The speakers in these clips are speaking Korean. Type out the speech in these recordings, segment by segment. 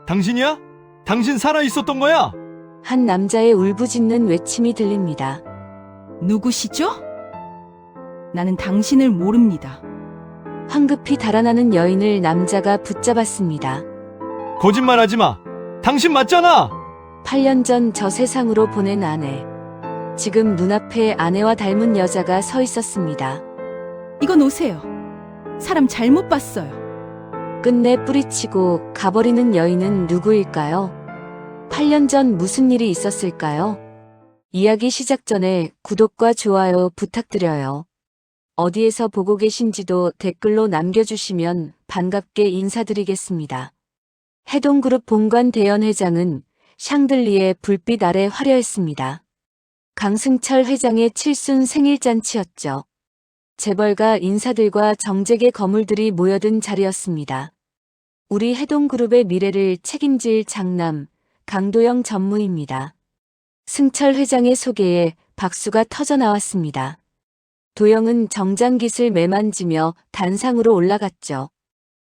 당신이야? 당신 살아있었던 거야? 한 남자의 울부짖는 외침이 들립니다. 누구시죠? 나는 당신을 모릅니다. 황급히 달아나는 여인을 남자가 붙잡았습니다. 거짓말하지 마. 당신 맞잖아. 8년 전 저 세상으로 보낸 아내. 지금 눈앞에 아내와 닮은 여자가 서 있었습니다. 이거 놓으세요. 사람 잘못 봤어요. 끝내 뿌리치고 가버리는 여인은 누구일까요? 8년 전 무슨 일이 있었을까요? 이야기 시작 전에 구독과 좋아요 부탁드려요. 어디에서 보고 계신지도 댓글로 남겨주시면 반갑게 인사드리겠습니다. 해동그룹 본관 대연 회장은 샹들리에 불빛 아래 화려했습니다. 강승철 회장의 칠순 생일잔치였죠. 재벌가 인사들과 정재계 거물들이 모여든 자리였습니다. 우리 해동그룹의 미래를 책임질 장남 강도영 전무입니다. 승철 회장의 소개에 박수가 터져 나왔습니다. 도영은 정장깃을 매만지며 단상으로 올라갔죠.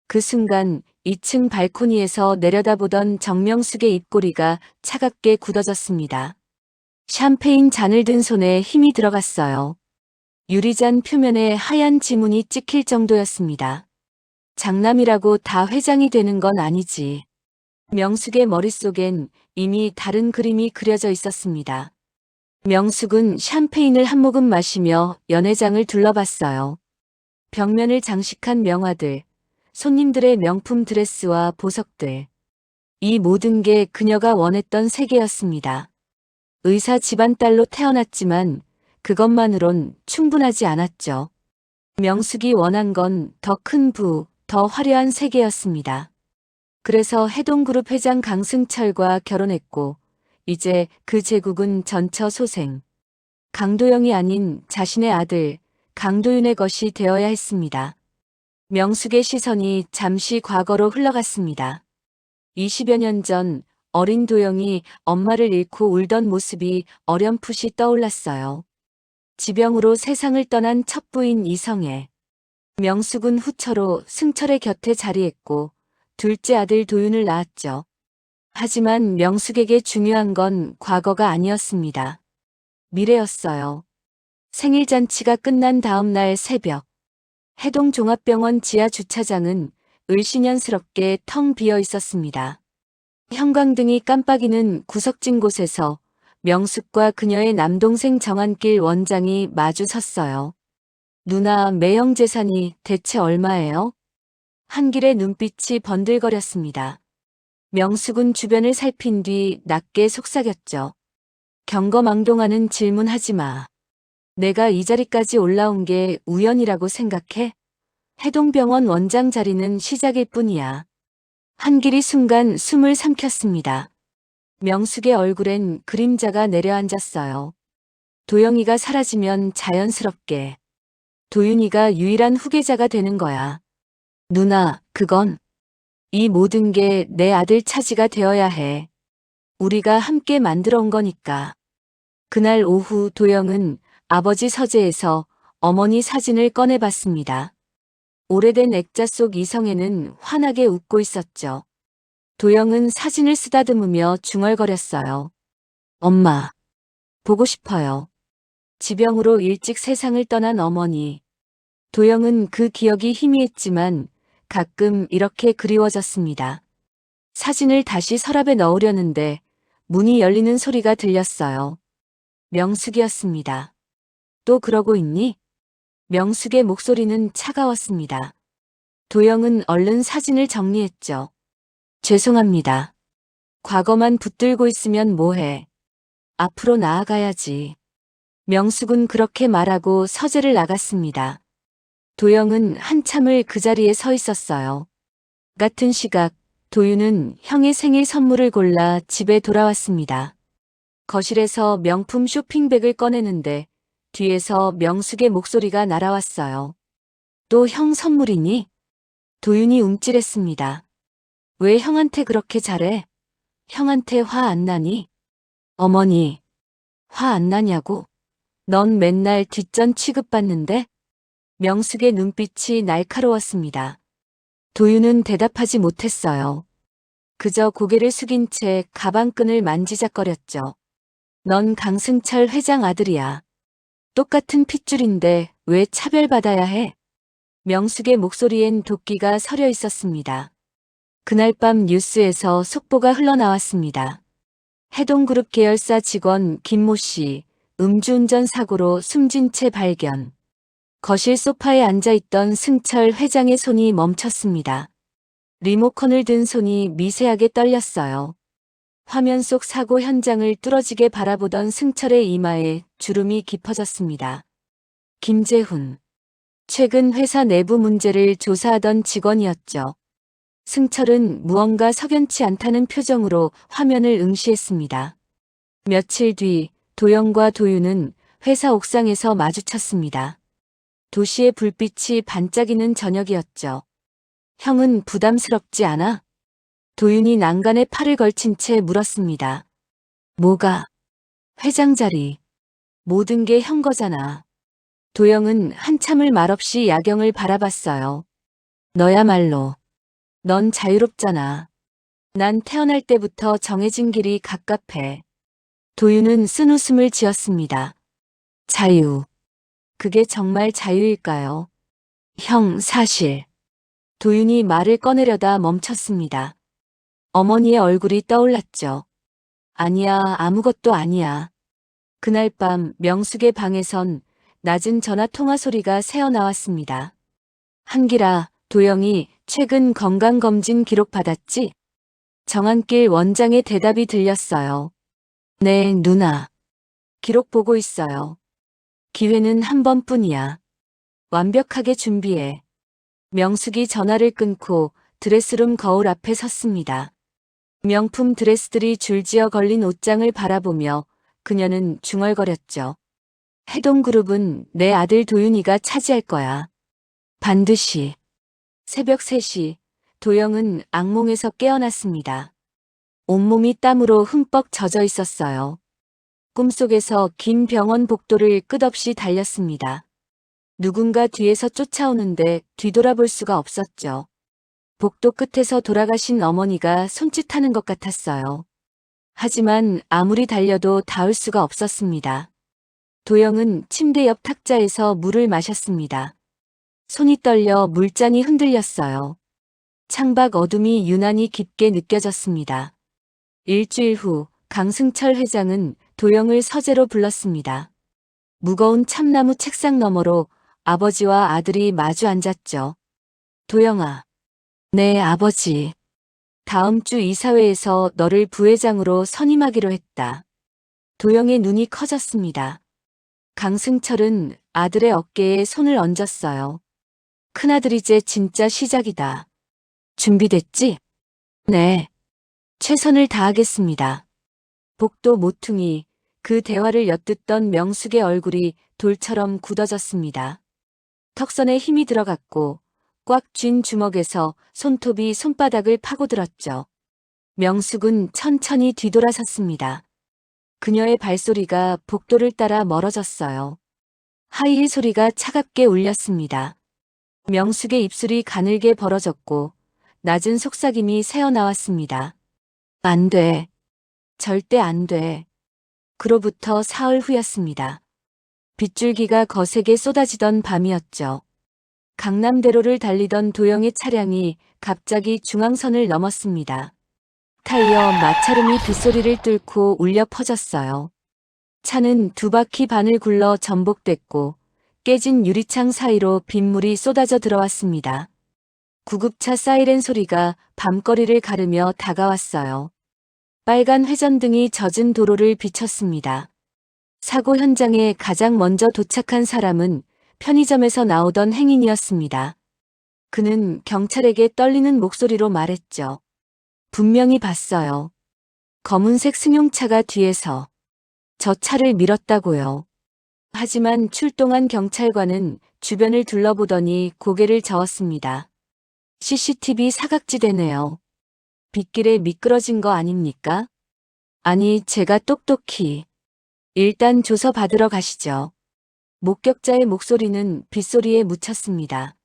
그 순간 2층 발코니에서 내려다보던 정명숙의 입꼬리가 차갑게 굳어졌습니다. 샴페인 잔을 든 손에 힘이 들어갔어요. 유리잔 표면에 하얀 지문이 찍힐 정도였습니다. 장남이라고 다 회장이 되는 건 아니지. 명숙의 머릿속엔 이미 다른 그림이 그려져 있었습니다. 명숙은 샴페인을 한 모금 마시며 연회장을 둘러봤어요. 벽면을 장식한 명화들, 손님들의 명품 드레스와 보석들. 이 모든 게 그녀가 원했던 세계였습니다. 의사 집안 딸로 태어났지만 그것만으론 충분하지 않았죠. 명숙이 원한 건 더 큰 부, 더 화려한 세계였습니다. 그래서 해동그룹 회장 강승철과 결혼했고 이제 그 제국은 전처소생. 강도영이 아닌 자신의 아들 강도윤의 것이 되어야 했습니다. 명숙의 시선이 잠시 과거로 흘러갔습니다. 20여 년 전 어린 도영이 엄마를 잃고 울던 모습이 어렴풋이 떠올랐어요. 지병으로 세상을 떠난 첫 부인 이성애. 명숙은 후처로 승철의 곁에 자리했고 둘째 아들 도윤을 낳았죠. 하지만 명숙에게 중요한 건 과거가 아니었습니다. 미래였어요. 생일잔치가 끝난 다음 날 새벽, 해동종합병원 지하 주차장은 을씨년스럽게 텅 비어 있었습니다. 형광등이 깜빡이는 구석진 곳에서 명숙과 그녀의 남동생 정한길 원장이 마주 섰어요. 누나 매형 재산이 대체 얼마예요? 한길의 눈빛이 번들거렸습니다. 명숙은 주변을 살핀 뒤 낮게 속삭였죠. 경거망동하는 질문하지 마. 내가 이 자리까지 올라온 게 우연이라고 생각해? 해동병원 원장 자리는 시작일 뿐이야. 한길이 순간 숨을 삼켰습니다. 명숙의 얼굴엔 그림자가 내려앉았어요. 도영이가 사라지면 자연스럽게 도윤이가 유일한 후계자가 되는 거야. 누나, 그건 이 모든 게 내 아들 차지가 되어야 해. 우리가 함께 만들어 온 거니까. 그날 오후 도영은 아버지 서재에서 어머니 사진을 꺼내봤습니다. 오래된 액자 속 이성애는 환하게 웃고 있었죠. 도영은 사진을 쓰다듬으며 중얼거렸어요. 엄마, 보고 싶어요. 지병으로 일찍 세상을 떠난 어머니. 도영은 그 기억이 희미했지만 가끔 이렇게 그리워졌습니다. 사진을 다시 서랍에 넣으려는데 문이 열리는 소리가 들렸어요. 명숙이었습니다. 또 그러고 있니? 명숙의 목소리는 차가웠습니다. 도영은 얼른 사진을 정리했죠. 죄송합니다. 과거만 붙들고 있으면 뭐해. 앞으로 나아가야지. 명숙은 그렇게 말하고 서재를 나갔습니다. 도영은 한참을 그 자리에 서 있었어요. 같은 시각 도윤은 형의 생일 선물을 골라 집에 돌아왔습니다. 거실에서 명품 쇼핑백을 꺼내는데 뒤에서 명숙의 목소리가 날아왔어요. 또 형 선물이니? 도윤이 움찔했습니다. 왜 형한테 그렇게 잘해? 형한테 화 안 나니? 어머니, 화 안 나냐고? 넌 맨날 뒷전 취급받는데? 명숙의 눈빛이 날카로웠습니다. 도윤은 대답하지 못했어요. 그저 고개를 숙인 채 가방끈을 만지작거렸죠. 넌 강승철 회장 아들이야. 똑같은 핏줄인데 왜 차별받아야 해? 명숙의 목소리엔 도끼가 서려 있었습니다. 그날 밤 뉴스에서 속보가 흘러나왔습니다. 해동그룹 계열사 직원 김모 씨, 음주운전 사고로 숨진 채 발견. 거실 소파에 앉아있던 승철 회장의 손이 멈췄습니다. 리모컨을 든 손이 미세하게 떨렸어요. 화면 속 사고 현장을 뚫어지게 바라보던 승철의 이마에 주름이 깊어졌습니다. 김재훈. 최근 회사 내부 문제를 조사하던 직원이었죠. 승철은 무언가 석연치 않다는 표정으로 화면을 응시했습니다. 며칠 뒤 도영과 도윤은 회사 옥상에서 마주쳤습니다. 도시의 불빛이 반짝이는 저녁이었죠. 형은 부담스럽지 않아? 도윤이 난간에 팔을 걸친 채 물었습니다. 뭐가? 회장 자리. 모든 게 형 거잖아. 도영은 한참을 말없이 야경을 바라봤어요. 너야말로. 넌 자유롭잖아. 난 태어날 때부터 정해진 길이 갑갑해. 도윤은 쓴웃음을 지었습니다. 자유. 그게 정말 자유일까요? 형, 사실. 도윤이 말을 꺼내려다 멈췄습니다. 어머니의 얼굴이 떠올랐죠. 아니야, 아무것도 아니야. 그날 밤 명숙의 방에선 낮은 전화 통화 소리가 새어나왔습니다. 한기라, 도영이 최근 건강검진 기록 받았지? 정한길 원장의 대답이 들렸어요. 네, 누나. 기록 보고 있어요. 기회는 한 번뿐이야. 완벽하게 준비해. 명숙이 전화를 끊고 드레스룸 거울 앞에 섰습니다. 명품 드레스들이 줄지어 걸린 옷장을 바라보며 그녀는 중얼거렸죠. 해동그룹은 내 아들 도윤이가 차지할 거야. 반드시. 새벽 3시, 도영은 악몽에서 깨어났습니다. 온몸이 땀으로 흠뻑 젖어 있었어요. 꿈속에서 긴 병원 복도를 끝없이 달렸습니다. 누군가 뒤에서 쫓아오는데 뒤돌아볼 수가 없었죠. 복도 끝에서 돌아가신 어머니가 손짓하는 것 같았어요. 하지만 아무리 달려도 닿을 수가 없었습니다. 도영은 침대 옆 탁자에서 물을 마셨습니다. 손이 떨려 물잔이 흔들렸어요. 창밖 어둠이 유난히 깊게 느껴졌습니다. 일주일 후 강승철 회장은 도영을 서재로 불렀습니다. 무거운 참나무 책상 너머로 아버지와 아들이 마주 앉았죠. 도영아. 네, 아버지. 다음 주 이사회에서 너를 부회장으로 선임하기로 했다. 도영의 눈이 커졌습니다. 강승철은 아들의 어깨에 손을 얹었어요. 큰아들 이제 진짜 시작이다. 준비됐지? 네. 최선을 다하겠습니다. 복도 모퉁이, 그 대화를 엿듣던 명숙의 얼굴이 돌처럼 굳어졌습니다. 턱선에 힘이 들어갔고 꽉 쥔 주먹에서 손톱이 손바닥을 파고들었죠. 명숙은 천천히 뒤돌아섰습니다. 그녀의 발소리가 복도를 따라 멀어졌어요. 하이힐 소리가 차갑게 울렸습니다. 명숙의 입술이 가늘게 벌어졌고 낮은 속삭임이 새어나왔습니다. 안 돼. 절대 안 돼. 그로부터 사흘 후였습니다. 빗줄기가 거세게 쏟아지던 밤이었죠. 강남대로를 달리던 도영의 차량이 갑자기 중앙선을 넘었습니다. 타이어 마찰음이 빗소리를 뚫고 울려 퍼졌어요. 차는 2바퀴 반을 굴러 전복됐고 깨진 유리창 사이로 빗물이 쏟아져 들어왔습니다. 구급차 사이렌 소리가 밤거리를 가르며 다가왔어요. 빨간 회전등이 젖은 도로를 비쳤습니다. 사고 현장에 가장 먼저 도착한 사람은 편의점에서 나오던 행인이었습니다. 그는 경찰에게 떨리는 목소리로 말했죠. 분명히 봤어요. 검은색 승용차가 뒤에서 저 차를 밀었다고요. 하지만 출동한 경찰관은 주변을 둘러보더니 고개를 저었습니다. CCTV 사각지대네요. 빗길에 미끄러진 거 아닙니까? 아니, 제가 똑똑히. 일단 조서 받으러 가시죠. 목격자의 목소리는 빗소리에 묻혔습니다.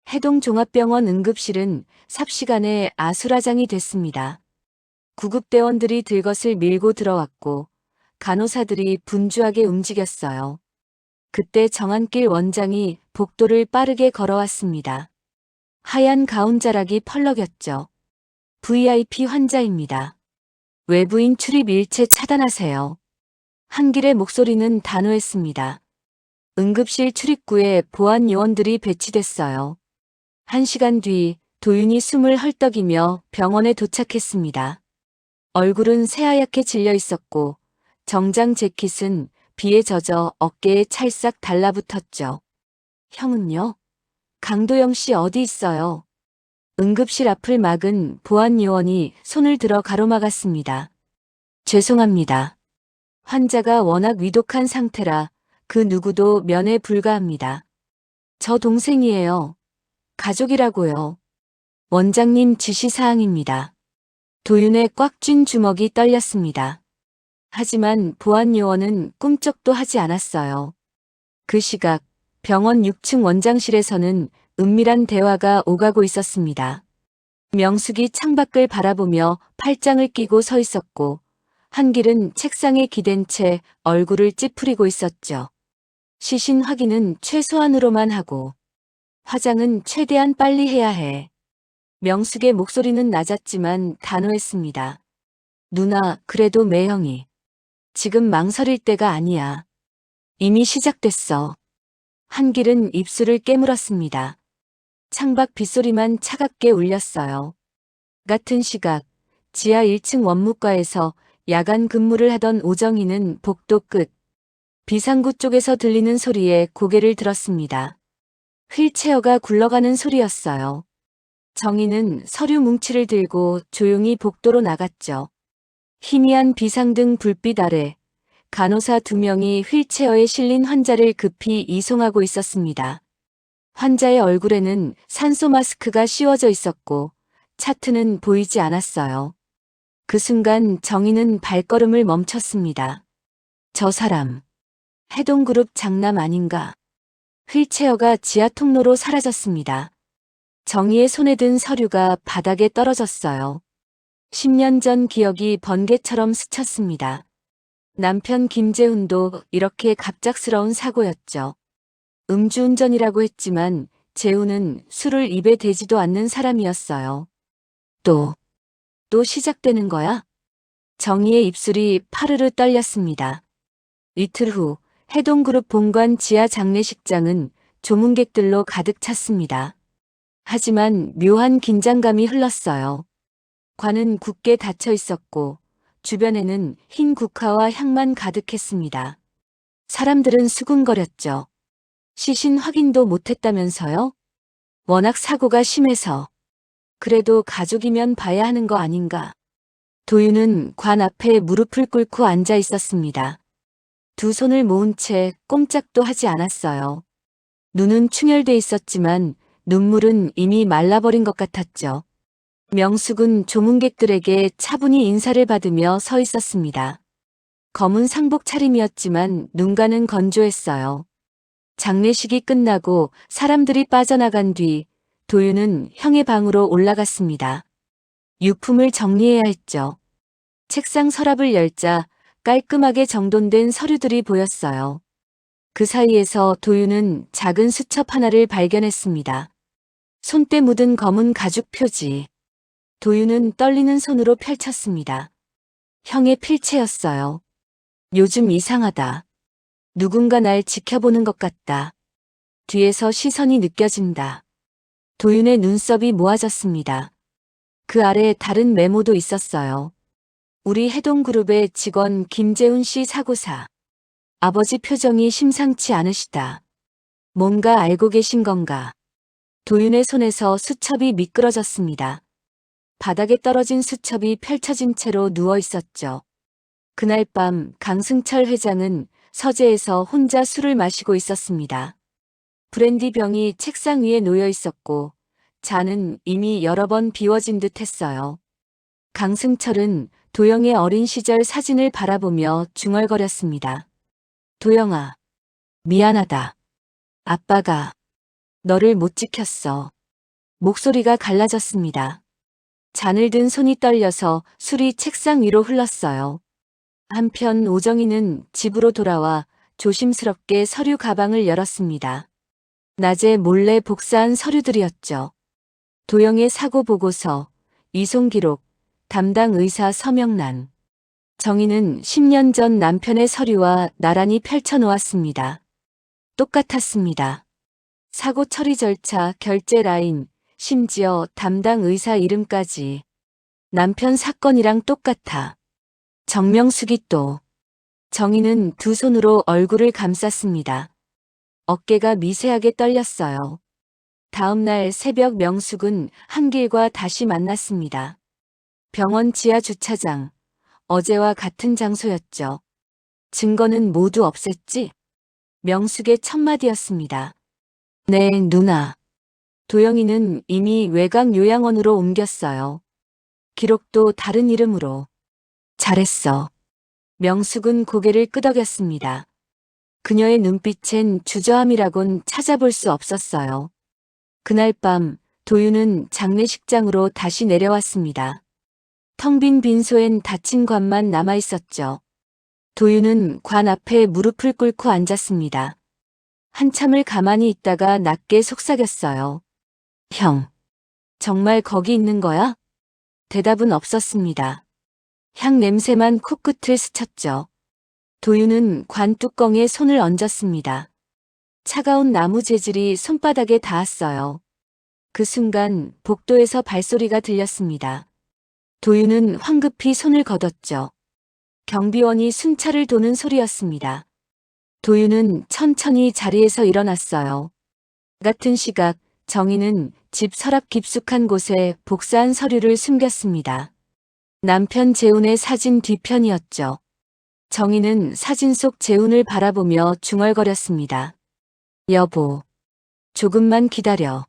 해동종합병원 응급실은 삽시간에 아수라장이 됐습니다. 구급대원들이 들것을 밀고 들어왔고 간호사들이 분주하게 움직였어요. 그때 정한길 원장이 복도를 빠르게 걸어왔습니다. 하얀 가운자락이 펄럭였죠. VIP 환자입니다. 외부인 출입 일체 차단하세요. 한길의 목소리는 단호했습니다. 응급실 출입구에 보안 요원들이 배치됐어요. 1시간 뒤 도윤이 숨을 헐떡이며 병원에 도착했습니다. 얼굴은 새하얗게 질려 있었고 정장 재킷은 비에 젖어 어깨에 찰싹 달라붙었죠. 형은요? 강도영 씨 어디 있어요? 응급실 앞을 막은 보안 요원이 손을 들어 가로막았습니다. 죄송합니다. 환자가 워낙 위독한 상태라 그 누구도 면회 불가합니다. 저 동생이에요. 가족이라고요. 원장님 지시사항입니다. 도윤의 꽉 쥔 주먹이 떨렸습니다. 하지만 보안 요원은 꿈쩍도 하지 않았어요. 그 시각 병원 6층 원장실에서는 은밀한 대화가 오가고 있었습니다. 명숙이 창밖을 바라보며 팔짱을 끼고 서 있었고 한길은 책상에 기댄 채 얼굴을 찌푸리고 있었죠. 시신 확인은 최소한으로만 하고 화장은 최대한 빨리 해야 해. 명숙의 목소리는 낮았지만 단호했습니다. 누나, 그래도 매형이. 지금 망설일 때가 아니야. 이미 시작됐어. 한길은 입술을 깨물었습니다. 창밖 빗소리만 차갑게 울렸어요. 같은 시각 지하 1층 원무과에서 야간 근무를 하던 오정희는 복도 끝 비상구 쪽에서 들리는 소리에 고개를 들었습니다. 휠체어가 굴러가는 소리였어요. 정희는 서류 뭉치를 들고 조용히 복도로 나갔죠. 희미한 비상등 불빛 아래 간호사 2명이 휠체어에 실린 환자를 급히 이송하고 있었습니다. 환자의 얼굴에는 산소 마스크가 씌워져 있었고 차트는 보이지 않았어요. 그 순간 정희는 발걸음을 멈췄습니다. 저 사람, 해동그룹 장남 아닌가? 휠체어가 지하 통로로 사라졌습니다. 정희의 손에 든 서류가 바닥에 떨어졌어요. 10년 전 기억이 번개처럼 스쳤습니다. 남편 김재훈도 이렇게 갑작스러운 사고였죠. 음주운전이라고 했지만 재훈은 술을 입에 대지도 않는 사람이었어요. 또 시작되는 거야? 정희의 입술이 파르르 떨렸습니다. 이틀 후 해동그룹 본관 지하 장례식장은 조문객들로 가득 찼습니다. 하지만 묘한 긴장감이 흘렀어요. 관은 굳게 닫혀 있었고 주변에는 흰 국화와 향만 가득했습니다. 사람들은 수군거렸죠. 시신 확인도 못했다면서요? 워낙 사고가 심해서. 그래도 가족이면 봐야 하는 거 아닌가. 도윤은 관 앞에 무릎을 꿇고 앉아 있었습니다. 두 손을 모은 채 꼼짝도 하지 않았어요. 눈은 충혈돼 있었지만 눈물은 이미 말라버린 것 같았죠. 명숙은 조문객들에게 차분히 인사를 받으며 서 있었습니다. 검은 상복 차림이었지만 눈가는 건조했어요. 장례식이 끝나고 사람들이 빠져나간 뒤 도윤은 형의 방으로 올라갔습니다. 유품을 정리해야 했죠. 책상 서랍을 열자 깔끔하게 정돈된 서류들이 보였어요. 그 사이에서 도윤은 작은 수첩 하나를 발견했습니다. 손때 묻은 검은 가죽 표지. 도윤은 떨리는 손으로 펼쳤습니다. 형의 필체였어요. 요즘 이상하다. 누군가 날 지켜보는 것 같다. 뒤에서 시선이 느껴진다. 도윤의 눈썹이 모아졌습니다. 그 아래 다른 메모도 있었어요. 우리 해동그룹의 직원 김재훈 씨 사고사. 아버지 표정이 심상치 않으시다. 뭔가 알고 계신 건가? 도윤의 손에서 수첩이 미끄러졌습니다. 바닥에 떨어진 수첩이 펼쳐진 채로 누워 있었죠. 그날 밤 강승철 회장은 서재에서 혼자 술을 마시고 있었습니다. 브랜디 병이 책상 위에 놓여 있었고 잔은 이미 여러 번 비워진 듯 했어요. 강승철은 도영의 어린 시절 사진을 바라보며 중얼거렸습니다. 도영아, 미안하다. 아빠가 너를 못 지켰어. 목소리가 갈라졌습니다. 잔을 든 손이 떨려서 술이 책상 위로 흘렀어요. 한편 오정희는 집으로 돌아와 조심스럽게 서류 가방을 열었습니다. 낮에 몰래 복사한 서류들이었죠. 도영의 사고 보고서, 이송 기록, 담당 의사 서명란. 정희는 10년 전 남편의 서류와 나란히 펼쳐놓았습니다. 똑같았습니다. 사고 처리 절차, 결제 라인, 심지어 담당 의사 이름까지. 남편 사건이랑 똑같아. 정명숙이 또. 정희는 두 손으로 얼굴을 감쌌습니다. 어깨가 미세하게 떨렸어요. 다음 날 새벽 명숙은 한길과 다시 만났습니다. 병원 지하 주차장. 어제와 같은 장소였죠. 증거는 모두 없앴지? 명숙의 첫마디였습니다. 네, 누나. 도영이는 이미 외곽 요양원으로 옮겼어요. 기록도 다른 이름으로. 잘했어. 명숙은 고개를 끄덕였습니다. 그녀의 눈빛엔 주저함이라곤 찾아볼 수 없었어요. 그날 밤 도윤은 장례식장으로 다시 내려왔습니다. 텅 빈 빈소엔 닫힌 관만 남아있었죠. 도윤은 관 앞에 무릎을 꿇고 앉았습니다. 한참을 가만히 있다가 낮게 속삭였어요. 형, 정말 거기 있는 거야? 대답은 없었습니다. 향 냄새만 코끝을 스쳤죠. 도윤은 관 뚜껑에 손을 얹었습니다. 차가운 나무 재질이 손바닥에 닿았어요. 그 순간 복도에서 발소리가 들렸습니다. 도윤은 황급히 손을 걷었죠. 경비원이 순찰을 도는 소리였습니다. 도윤은 천천히 자리에서 일어났어요. 같은 시각 정희는 집 서랍 깊숙한 곳에 복사한 서류를 숨겼습니다. 남편 재훈의 사진 뒤편이었죠. 정희는 사진 속 재훈을 바라보며 중얼거렸습니다. 여보, 조금만 기다려.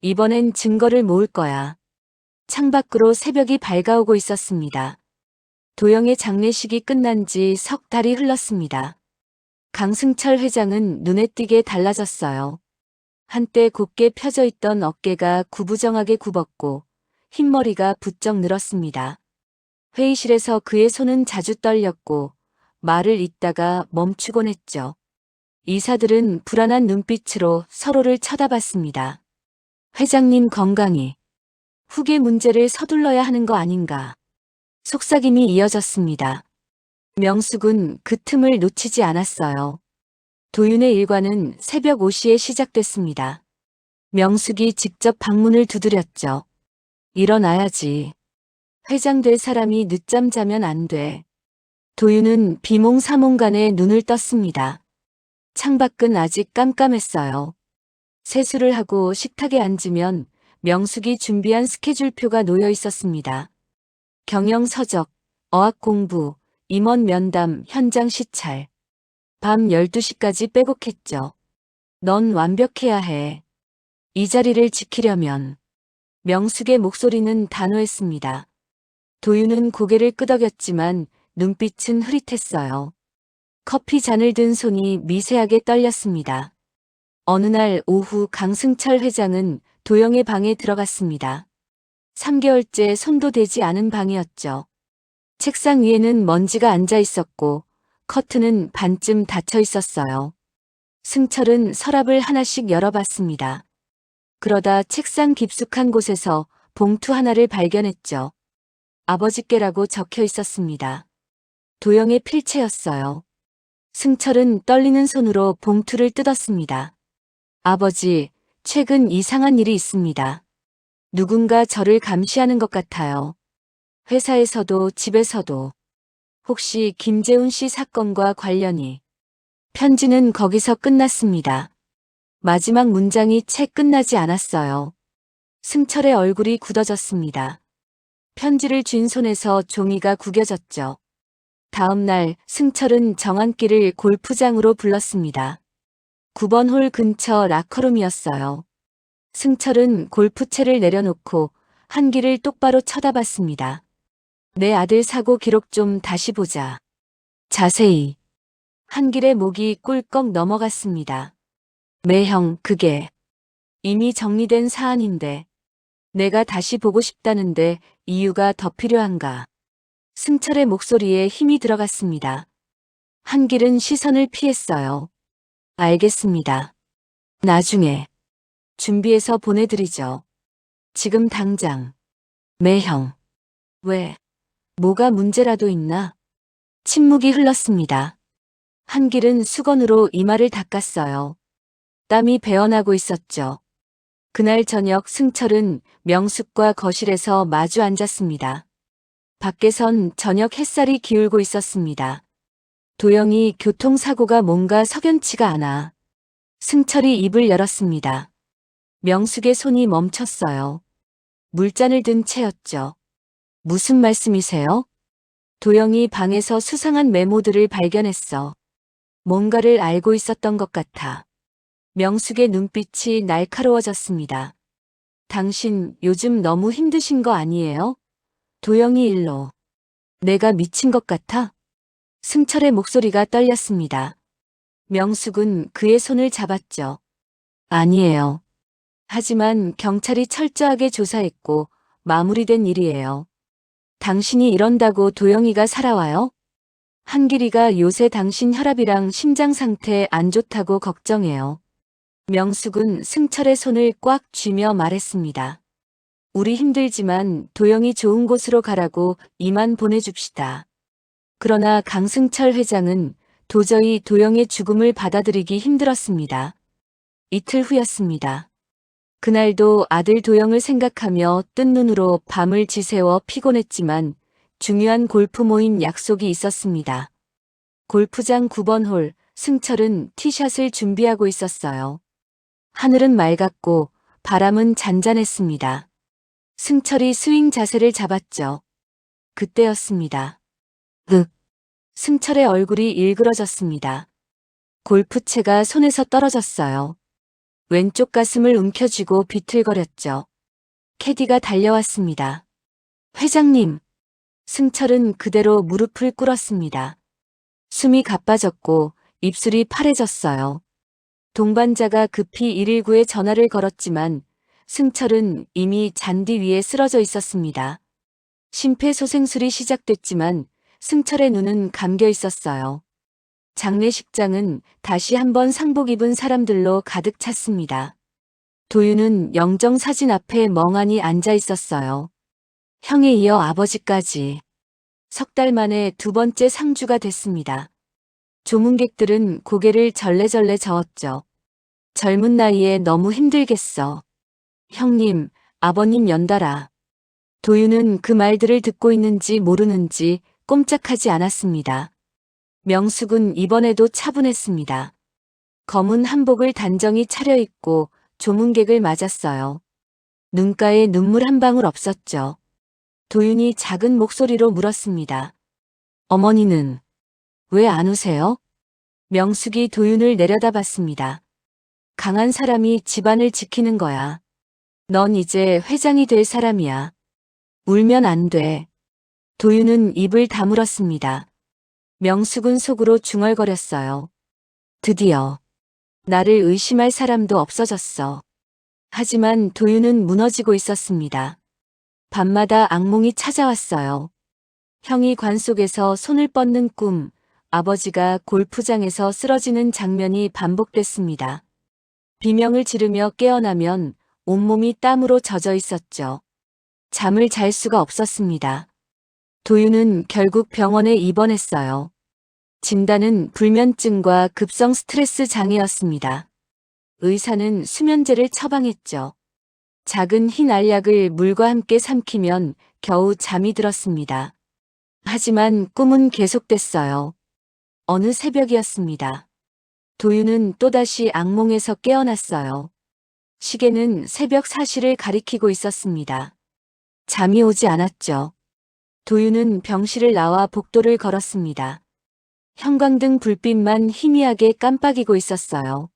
이번엔 증거를 모을 거야. 창밖으로 새벽이 밝아오고 있었습니다. 도영의 장례식이 끝난 지 석 달이 흘렀습니다. 강승철 회장은 눈에 띄게 달라졌어요. 한때 곱게 펴져 있던 어깨가 구부정하게 굽었고 흰머리가 부쩍 늘었습니다. 회의실에서 그의 손은 자주 떨렸고 말을 잇다가 멈추곤 했죠. 이사들은 불안한 눈빛으로 서로를 쳐다봤습니다. 회장님 건강이. 후계 문제를 서둘러야 하는 거 아닌가. 속삭임이 이어졌습니다. 명숙은 그 틈을 놓치지 않았어요. 도윤의 일과는 새벽 5시에 시작됐습니다. 명숙이 직접 방문을 두드렸죠. 일어나야지. 회장 될 사람이 늦잠 자면 안 돼. 도윤은 비몽사몽간에 눈을 떴습니다. 창밖은 아직 깜깜했어요. 세수를 하고 식탁에 앉으면 명숙이 준비한 스케줄표가 놓여 있었습니다. 경영 서적, 어학 공부, 임원 면담, 현장 시찰. 밤 12시까지 빼곡했죠. 넌 완벽해야 해. 이 자리를 지키려면. 명숙의 목소리는 단호했습니다. 도윤은 고개를 끄덕였지만 눈빛은 흐릿했어요. 커피 잔을 든 손이 미세하게 떨렸습니다. 어느 날 오후 강승철 회장은 도영의 방에 들어갔습니다. 3개월째 손도 대지 않은 방이었죠. 책상 위에는 먼지가 앉아 있었고 커튼은 반쯤 닫혀 있었어요. 승철은 서랍을 하나씩 열어봤습니다. 그러다 책상 깊숙한 곳에서 봉투 하나를 발견했죠. 아버지께라고 적혀 있었습니다. 도영의 필체였어요. 승철은 떨리는 손으로 봉투를 뜯었습니다. 아버지, 최근 이상한 일이 있습니다. 누군가 저를 감시하는 것 같아요. 회사에서도 집에서도. 혹시 김재훈 씨 사건과 관련이. 편지는 거기서 끝났습니다. 마지막 문장이 채 끝나지 않았어요. 승철의 얼굴이 굳어졌습니다. 편지를 쥔 손에서 종이가 구겨졌죠. 다음 날 승철은 정한기를 골프장으로 불렀습니다. 9번 홀 근처 라커룸이었어요. 승철은 골프채를 내려놓고 한기를 똑바로 쳐다봤습니다. 내 아들 사고 기록 좀 다시 보자. 자세히. 한길의 목이 꿀꺽 넘어갔습니다. 매형, 그게. 이미 정리된 사안인데 내가 다시 보고 싶다는데 이유가 더 필요한가? 승철의 목소리에 힘이 들어갔습니다. 한길은 시선을 피했어요. 알겠습니다. 나중에 준비해서 보내드리죠. 지금 당장. 매형. 왜? 뭐가 문제라도 있나? 침묵이 흘렀습니다. 한길은 수건으로 이마를 닦았어요. 땀이 배어나고 있었죠. 그날 저녁 승철은 명숙과 거실에서 마주 앉았습니다. 밖에선 저녁 햇살이 기울고 있었습니다. 도영이 교통사고가 뭔가 석연치가 않아. 승철이 입을 열었습니다. 명숙의 손이 멈췄어요. 물잔을 든 채였죠. 무슨 말씀이세요? 도영이 방에서 수상한 메모들을 발견했어. 뭔가를 알고 있었던 것 같아. 명숙의 눈빛이 날카로워졌습니다. 당신 요즘 너무 힘드신 거 아니에요? 도영이 일로. 내가 미친 것 같아? 승철의 목소리가 떨렸습니다. 명숙은 그의 손을 잡았죠. 아니에요. 하지만 경찰이 철저하게 조사했고 마무리된 일이에요. 당신이 이런다고 도영이가 살아와요? 한길이가 요새 당신 혈압이랑 심장 상태 안 좋다고 걱정해요. 명숙은 승철의 손을 꽉 쥐며 말했습니다. 우리 힘들지만 도영이 좋은 곳으로 가라고 이만 보내줍시다. 그러나 강승철 회장은 도저히 도영의 죽음을 받아들이기 힘들었습니다. 이틀 후였습니다. 그날도 아들 도영을 생각하며 뜬 눈으로 밤을 지새워 피곤했지만 중요한 골프 모임 약속이 있었습니다. 골프장 9번 홀, 승철은 티샷을 준비하고 있었어요. 하늘은 맑았고 바람은 잔잔했습니다. 승철이 스윙 자세를 잡았죠. 그때였습니다. 승철의 얼굴이 일그러졌습니다. 골프채가 손에서 떨어졌어요. 왼쪽 가슴을 움켜쥐고 비틀거렸죠. 캐디가 달려왔습니다. 회장님. 승철은 그대로 무릎을 꿇었습니다. 숨이 가빠졌고 입술이 파래졌어요. 동반자가 급히 119에 전화를 걸었지만 승철은 이미 잔디 위에 쓰러져 있었습니다. 심폐소생술이 시작됐지만 승철의 눈은 감겨 있었어요. 장례식장은 다시 한번 상복 입은 사람들로 가득 찼습니다. 도윤은 영정 사진 앞에 멍하니 앉아 있었어요. 형에 이어 아버지까지. 석 달 만에 두 번째 상주가 됐습니다. 조문객들은 고개를 절레절레 저었죠. 젊은 나이에 너무 힘들겠어. 형님, 아버님 연달아. 도윤은 그 말들을 듣고 있는지 모르는지 꼼짝하지 않았습니다. 명숙은 이번에도 차분했습니다. 검은 한복을 단정히 차려입고 조문객을 맞았어요. 눈가에 눈물 한 방울 없었죠. 도윤이 작은 목소리로 물었습니다. 어머니는 왜 안 우세요? 명숙이 도윤을 내려다봤습니다. 강한 사람이 집안을 지키는 거야. 넌 이제 회장이 될 사람이야. 울면 안 돼. 도윤은 입을 다물었습니다. 명숙은 속으로 중얼거렸어요. 드디어 나를 의심할 사람도 없어졌어. 하지만 도윤은 무너지고 있었습니다. 밤마다 악몽이 찾아왔어요. 형이 관 속에서 손을 뻗는 꿈, 아버지가 골프장에서 쓰러지는 장면이 반복됐습니다. 비명을 지르며 깨어나면 온몸이 땀으로 젖어 있었죠. 잠을 잘 수가 없었습니다. 도윤은 결국 병원에 입원했어요. 진단은 불면증과 급성 스트레스 장애였습니다. 의사는 수면제를 처방했죠. 작은 흰 알약을 물과 함께 삼키면 겨우 잠이 들었습니다. 하지만 꿈은 계속됐어요. 어느 새벽이었습니다. 도윤은 또다시 악몽에서 깨어났어요. 시계는 새벽 4시를 가리키고 있었습니다. 잠이 오지 않았죠. 도윤은 병실을 나와 복도를 걸었습니다. 형광등 불빛만 희미하게 깜빡이고 있었어요.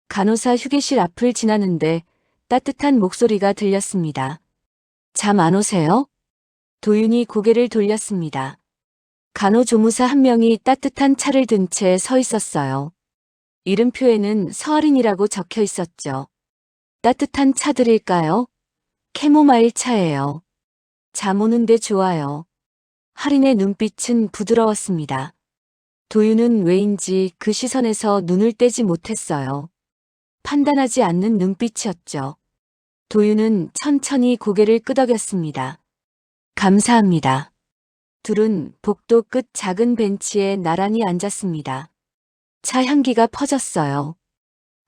간호사 휴게실 앞을 지나는데 따뜻한 목소리가 들렸습니다. 잠 안 오세요? 도윤이 고개를 돌렸습니다. 간호조무사 한 명이 따뜻한 차를 든 채 서 있었어요. 이름표에는 서아린이라고 적혀 있었죠. 따뜻한 차 드릴까요? 캐모마일 차예요. 잠 오는데 좋아요. 할인의 눈빛은 부드러웠습니다. 도윤은 왜인지 그 시선에서 눈을 떼지 못했어요. 판단하지 않는 눈빛이었죠. 도윤은 천천히 고개를 끄덕였습니다. 감사합니다. 둘은 복도 끝 작은 벤치에 나란히 앉았습니다. 차 향기가 퍼졌어요.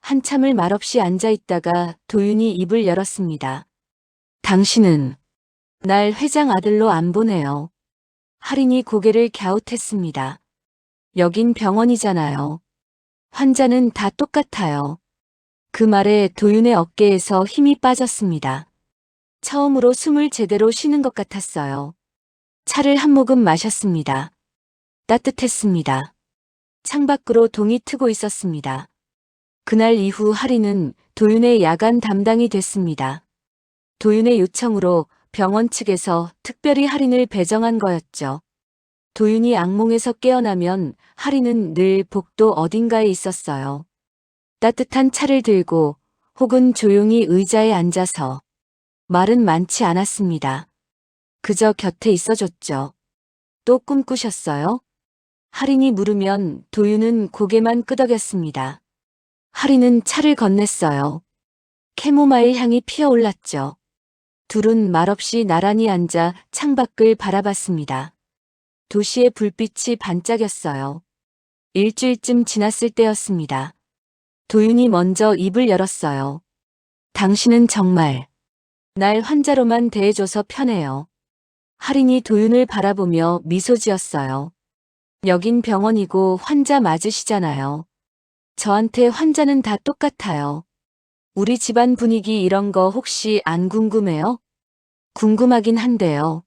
한참을 말없이 앉아 있다가 도윤이 입을 열었습니다. 당신은 날 회장 아들로 안 보네요. 할인이 고개를 갸웃했습니다. 여긴 병원이잖아요. 환자는 다 똑같아요. 그 말에 도윤의 어깨에서 힘이 빠졌습니다. 처음으로 숨을 제대로 쉬는 것 같았어요. 차를 한 모금 마셨습니다. 따뜻했습니다. 창밖으로 동이 트고 있었습니다. 그날 이후 할인은 도윤의 야간 담당이 됐습니다. 도윤의 요청으로 병원 측에서 특별히 할인을 배정한 거였죠. 도윤이 악몽에서 깨어나면 할인은 늘 복도 어딘가에 있었어요. 따뜻한 차를 들고 혹은 조용히 의자에 앉아서 말은 많지 않았습니다. 그저 곁에 있어줬죠. 또 꿈꾸셨어요? 할인이 물으면 도윤은 고개만 끄덕였습니다. 할인은 차를 건넸어요. 캐모마일 향이 피어올랐죠. 둘은 말없이 나란히 앉아 창밖을 바라봤습니다. 도시의 불빛이 반짝였어요. 일주일쯤 지났을 때였습니다. 도윤이 먼저 입을 열었어요. 당신은 정말 날 환자로만 대해줘서 편해요. 할인이 도윤을 바라보며 미소 지었어요. 여긴 병원이고 환자 맞으시잖아요. 저한테 환자는 다 똑같아요. 우리 집안 분위기 이런 거 혹시 안 궁금해요? 궁금하긴 한데요.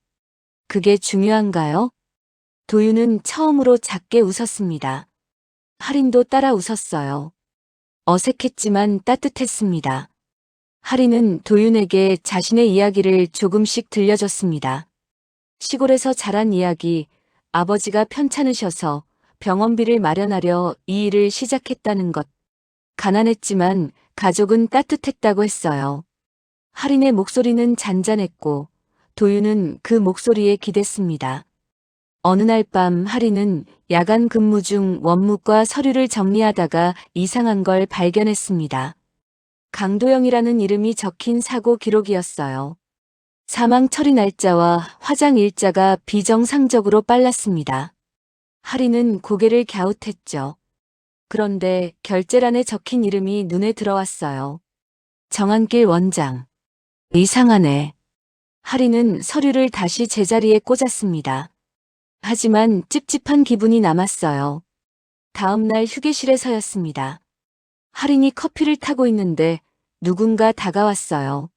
그게 중요한가요? 도윤은 처음으로 작게 웃었습니다. 할인도 따라 웃었어요. 어색했지만 따뜻했습니다. 할인은 도윤에게 자신의 이야기를 조금씩 들려줬습니다. 시골에서 자란 이야기, 아버지가 편찮으셔서 병원비를 마련하려 이 일을 시작했다는 것. 가난했지만 가족은 따뜻했다고 했어요. 할인의 목소리는 잔잔했고 도윤은 그 목소리에 기댔습니다. 어느 날 밤 할인은 야간 근무 중 원무과 서류를 정리하다가 이상한 걸 발견했습니다. 강도영이라는 이름이 적힌 사고 기록이었어요. 사망 처리 날짜와 화장 일자가 비정상적으로 빨랐습니다. 할인은 고개를 갸웃했죠. 그런데 결재란에 적힌 이름이 눈에 들어왔어요. 정한길 원장. 이상하네. 할인은 서류를 다시 제자리에 꽂았습니다. 하지만 찝찝한 기분이 남았어요. 다음 날 휴게실에서였습니다. 할인이 커피를 타고 있는데 누군가 다가왔어요.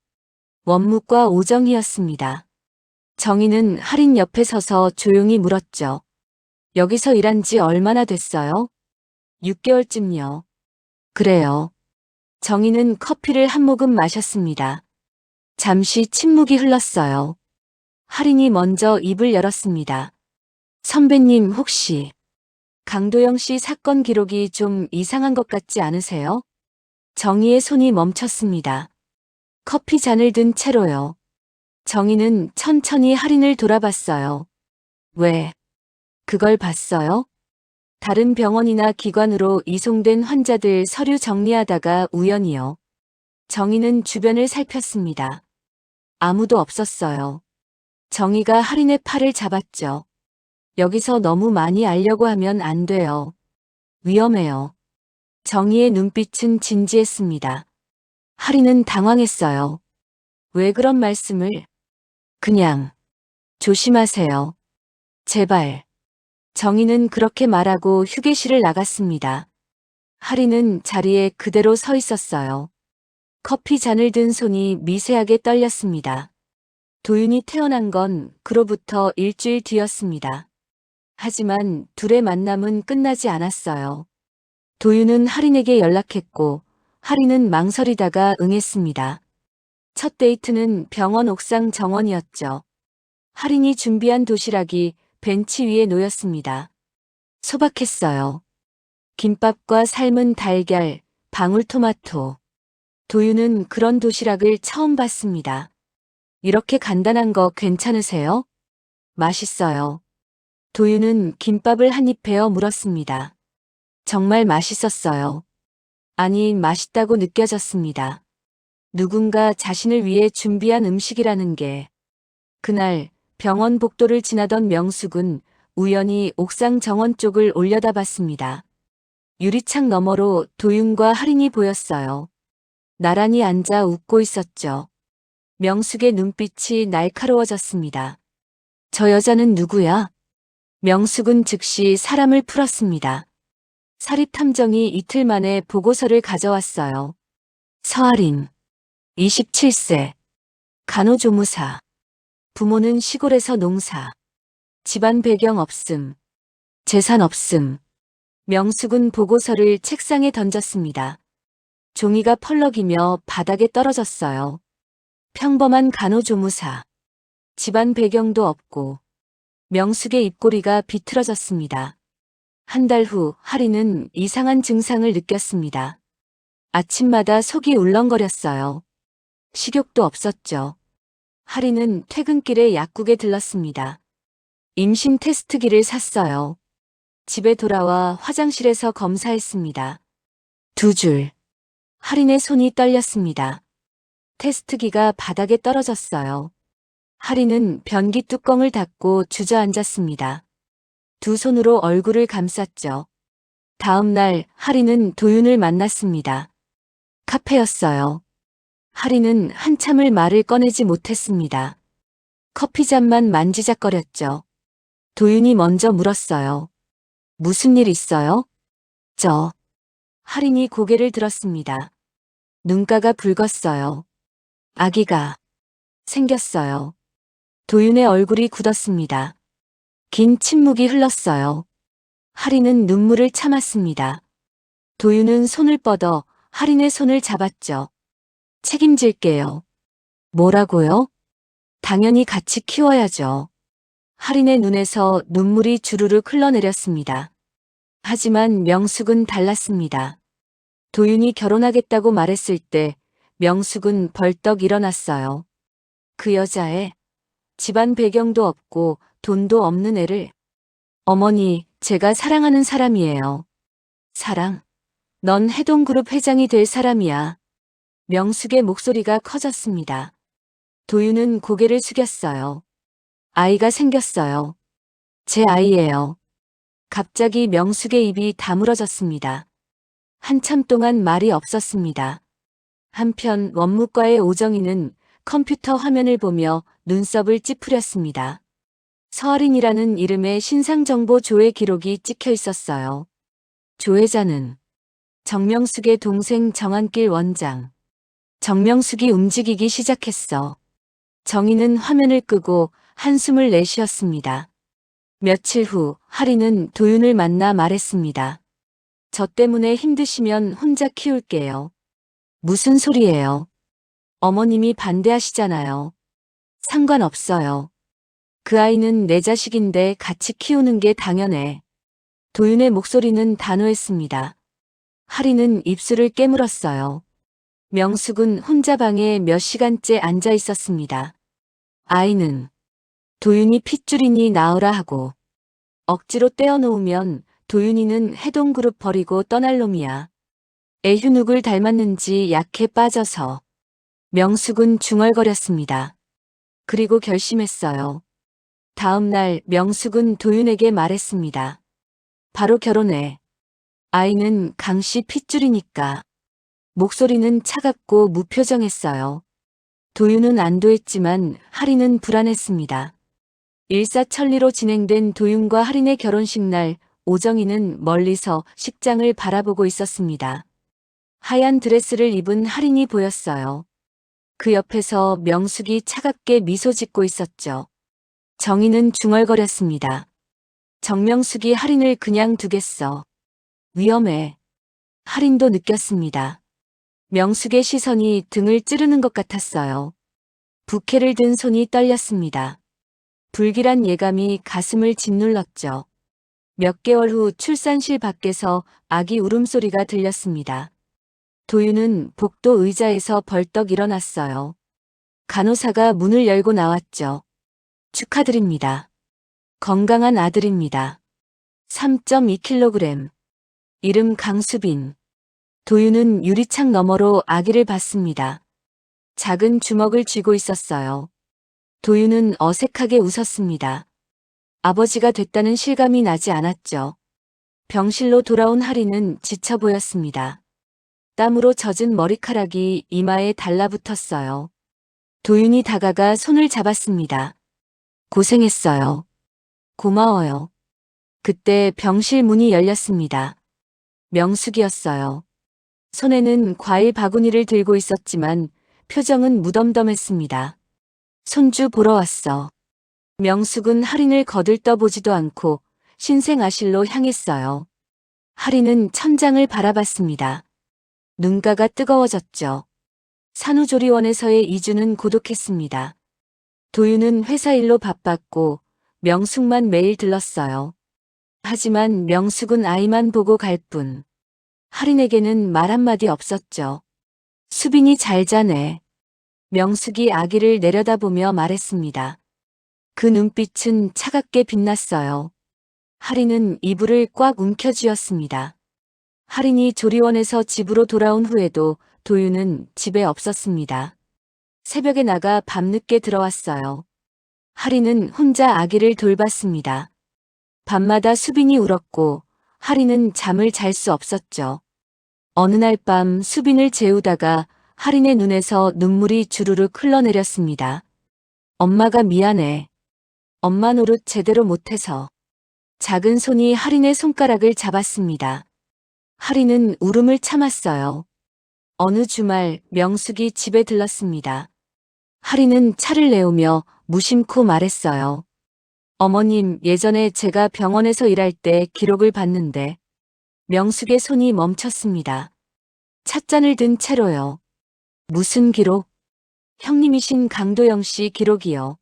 원무과 오정희였습니다. 정희는 할인 옆에 서서 조용히 물었죠. 여기서 일한 지 얼마나 됐어요? 6개월쯤요. 그래요. 정희는 커피를 한 모금 마셨습니다. 잠시 침묵이 흘렀어요. 할인이 먼저 입을 열었습니다. 선배님 혹시 강도영 씨 사건 기록이 좀 이상한 것 같지 않으세요? 정희의 손이 멈췄습니다. 커피 잔을 든 채로요. 정희는 천천히 할인을 돌아봤어요. 왜? 그걸 봤어요? 다른 병원이나 기관으로 이송된 환자들 서류 정리하다가 우연히요. 정희는 주변을 살폈습니다. 아무도 없었어요. 정희가 할인의 팔을 잡았죠. 여기서 너무 많이 알려고 하면 안 돼요. 위험해요. 정희의 눈빛은 진지했습니다. 할인은 당황했어요. 왜 그런 말씀을? 그냥 조심하세요. 제발. 정희는 그렇게 말하고 휴게실을 나갔습니다. 할인은 자리에 그대로 서 있었어요. 커피 잔을 든 손이 미세하게 떨렸습니다. 도윤이 태어난 건 그로부터 일주일 뒤였습니다. 하지만 둘의 만남은 끝나지 않았어요. 도윤은 할인에게 연락했고 할인은 망설이다가 응했습니다. 첫 데이트는 병원 옥상 정원이었죠. 할인이 준비한 도시락이 벤치 위에 놓였습니다. 소박했어요. 김밥과 삶은 달걀, 방울토마토. 도윤은 그런 도시락을 처음 봤습니다. 이렇게 간단한 거 괜찮으세요? 맛있어요. 도윤은 김밥을 한 입 베어 물었습니다. 정말 맛있었어요. 아니, 맛있다고 느껴졌습니다. 누군가 자신을 위해 준비한 음식이라는 게. 그날 병원 복도를 지나던 명숙은 우연히 옥상 정원 쪽을 올려다봤습니다. 유리창 너머로 도윤과 할인이 보였어요. 나란히 앉아 웃고 있었죠. 명숙의 눈빛이 날카로워졌습니다. 저 여자는 누구야? 명숙은 즉시 사람을 풀었습니다. 사립탐정이 이틀 만에 보고서를 가져왔어요. 서아린, 27세, 간호조무사, 부모는 시골에서 농사, 집안 배경 없음, 재산 없음. 명숙은 보고서를 책상에 던졌습니다. 종이가 펄럭이며 바닥에 떨어졌어요. 평범한 간호조무사, 집안 배경도 없고. 명숙의 입꼬리가 비틀어졌습니다. 한 달 후 할인은 이상한 증상을 느꼈습니다. 아침마다 속이 울렁거렸어요. 식욕도 없었죠. 할인은 퇴근길에 약국에 들렀습니다. 임신 테스트기를 샀어요. 집에 돌아와 화장실에서 검사했습니다. 2줄. 할인의 손이 떨렸습니다. 테스트기가 바닥에 떨어졌어요. 할인은 변기 뚜껑을 닫고 주저앉았습니다. 두 손으로 얼굴을 감쌌죠. 다음 날 할인은 도윤을 만났습니다. 카페였어요. 할인은 한참을 말을 꺼내지 못했습니다. 커피잔만 만지작거렸죠. 도윤이 먼저 물었어요. 무슨 일 있어요? 할인이 고개를 들었습니다. 눈가가 붉었어요. 아기가 생겼어요. 도윤의 얼굴이 굳었습니다. 긴 침묵이 흘렀어요. 할인은 눈물을 참았습니다. 도윤은 손을 뻗어 할인의 손을 잡았죠. 책임질게요. 뭐라고요? 당연히 같이 키워야죠. 할인의 눈에서 눈물이 주르륵 흘러내렸습니다. 하지만 명숙은 달랐습니다. 도윤이 결혼하겠다고 말했을 때 명숙은 벌떡 일어났어요. 그 여자애, 집안 배경도 없고 돈도 없는 애를. 어머니, 제가 사랑하는 사람이에요. 사랑? 넌 해동그룹 회장이 될 사람이야. 명숙의 목소리가 커졌습니다. 도윤은 고개를 숙였어요. 아이가 생겼어요. 제 아이예요. 갑자기 명숙의 입이 다물어졌습니다. 한참 동안 말이 없었습니다. 한편 원무과의 오정희는 컴퓨터 화면을 보며 눈썹을 찌푸렸습니다. 서아린이라는 이름의 신상정보 조회 기록이 찍혀 있었어요. 조회자는 정명숙의 동생 정한길 원장. 정명숙이 움직이기 시작했어. 정희는 화면을 끄고 한숨을 내쉬었습니다. 며칠 후 할인은 도윤을 만나 말했습니다. 저 때문에 힘드시면 혼자 키울게요. 무슨 소리예요? 어머님이 반대하시잖아요. 상관없어요. 그 아이는 내 자식인데 같이 키우는 게 당연해. 도윤의 목소리는 단호했습니다. 할인은 입술을 깨물었어요. 명숙은 혼자 방에 몇 시간째 앉아 있었습니다. 아이는 도윤이 핏줄이니 낳으라 하고 억지로 떼어놓으면 도윤이는 해동그룹 버리고 떠날 놈이야. 애휴눅을 닮았는지 약해 빠져서. 명숙은 중얼거렸습니다. 그리고 결심했어요. 다음 날 명숙은 도윤에게 말했습니다. 바로 결혼해. 아이는 강씨 핏줄이니까. 목소리는 차갑고 무표정했어요. 도윤은 안도했지만 할인은 불안했습니다. 일사천리로 진행된 도윤과 할인의 결혼식 날 오정희는 멀리서 식장을 바라보고 있었습니다. 하얀 드레스를 입은 할인이 보였어요. 그 옆에서 명숙이 차갑게 미소 짓고 있었죠. 정희는 중얼거렸습니다. 정명숙이 할인을 그냥 두겠어. 위험해. 할인도 느꼈습니다. 명숙의 시선이 등을 찌르는 것 같았어요. 부케를 든 손이 떨렸습니다. 불길한 예감이 가슴을 짓눌렀죠. 몇 개월 후 출산실 밖에서 아기 울음소리가 들렸습니다. 도윤은 복도 의자에서 벌떡 일어났어요. 간호사가 문을 열고 나왔죠. 축하드립니다. 건강한 아들입니다. 3.2kg. 이름 강수빈. 도윤은 유리창 너머로 아기를 봤습니다. 작은 주먹을 쥐고 있었어요. 도윤은 어색하게 웃었습니다. 아버지가 됐다는 실감이 나지 않았죠. 병실로 돌아온 하리는 지쳐 보였습니다. 땀으로 젖은 머리카락이 이마에 달라붙었어요. 도윤이 다가가 손을 잡았습니다. 고생했어요. 고마워요. 그때 병실 문이 열렸습니다. 명숙이었어요. 손에는 과일 바구니를 들고 있었지만 표정은 무덤덤했습니다. 손주 보러 왔어. 명숙은 할인을 거들떠보지도 않고 신생아실로 향했어요. 할인은 천장을 바라봤습니다. 눈가가 뜨거워졌죠. 산후조리원에서의 2주는 고독했습니다. 도윤은 회사 일로 바빴고 명숙만 매일 들렀어요. 하지만 명숙은 아이만 보고 갈 뿐. 할인에게는 말 한마디 없었죠. 수빈이 잘 자네. 명숙이 아기를 내려다보며 말했습니다. 그 눈빛은 차갑게 빛났어요. 할인은 이불을 꽉 움켜쥐었습니다. 할인이 조리원에서 집으로 돌아온 후에도 도윤은 집에 없었습니다. 새벽에 나가 밤늦게 들어왔어요. 할인은 혼자 아기를 돌봤습니다. 밤마다 수빈이 울었고 할인은 잠을 잘 수 없었죠. 어느 날 밤 수빈을 재우다가 할인의 눈에서 눈물이 주르륵 흘러내렸습니다. 엄마가 미안해. 엄마 노릇 제대로 못해서. 작은 손이 할인의 손가락을 잡았습니다. 할인은 울음을 참았어요. 어느 주말 명숙이 집에 들렀습니다. 할인은 차를 내오며 무심코 말했어요. 어머님, 예전에 제가 병원에서 일할 때 기록을 봤는데. 명숙의 손이 멈췄습니다. 찻잔을 든 채로요. 무슨 기록? 형님이신 강도영 씨 기록이요.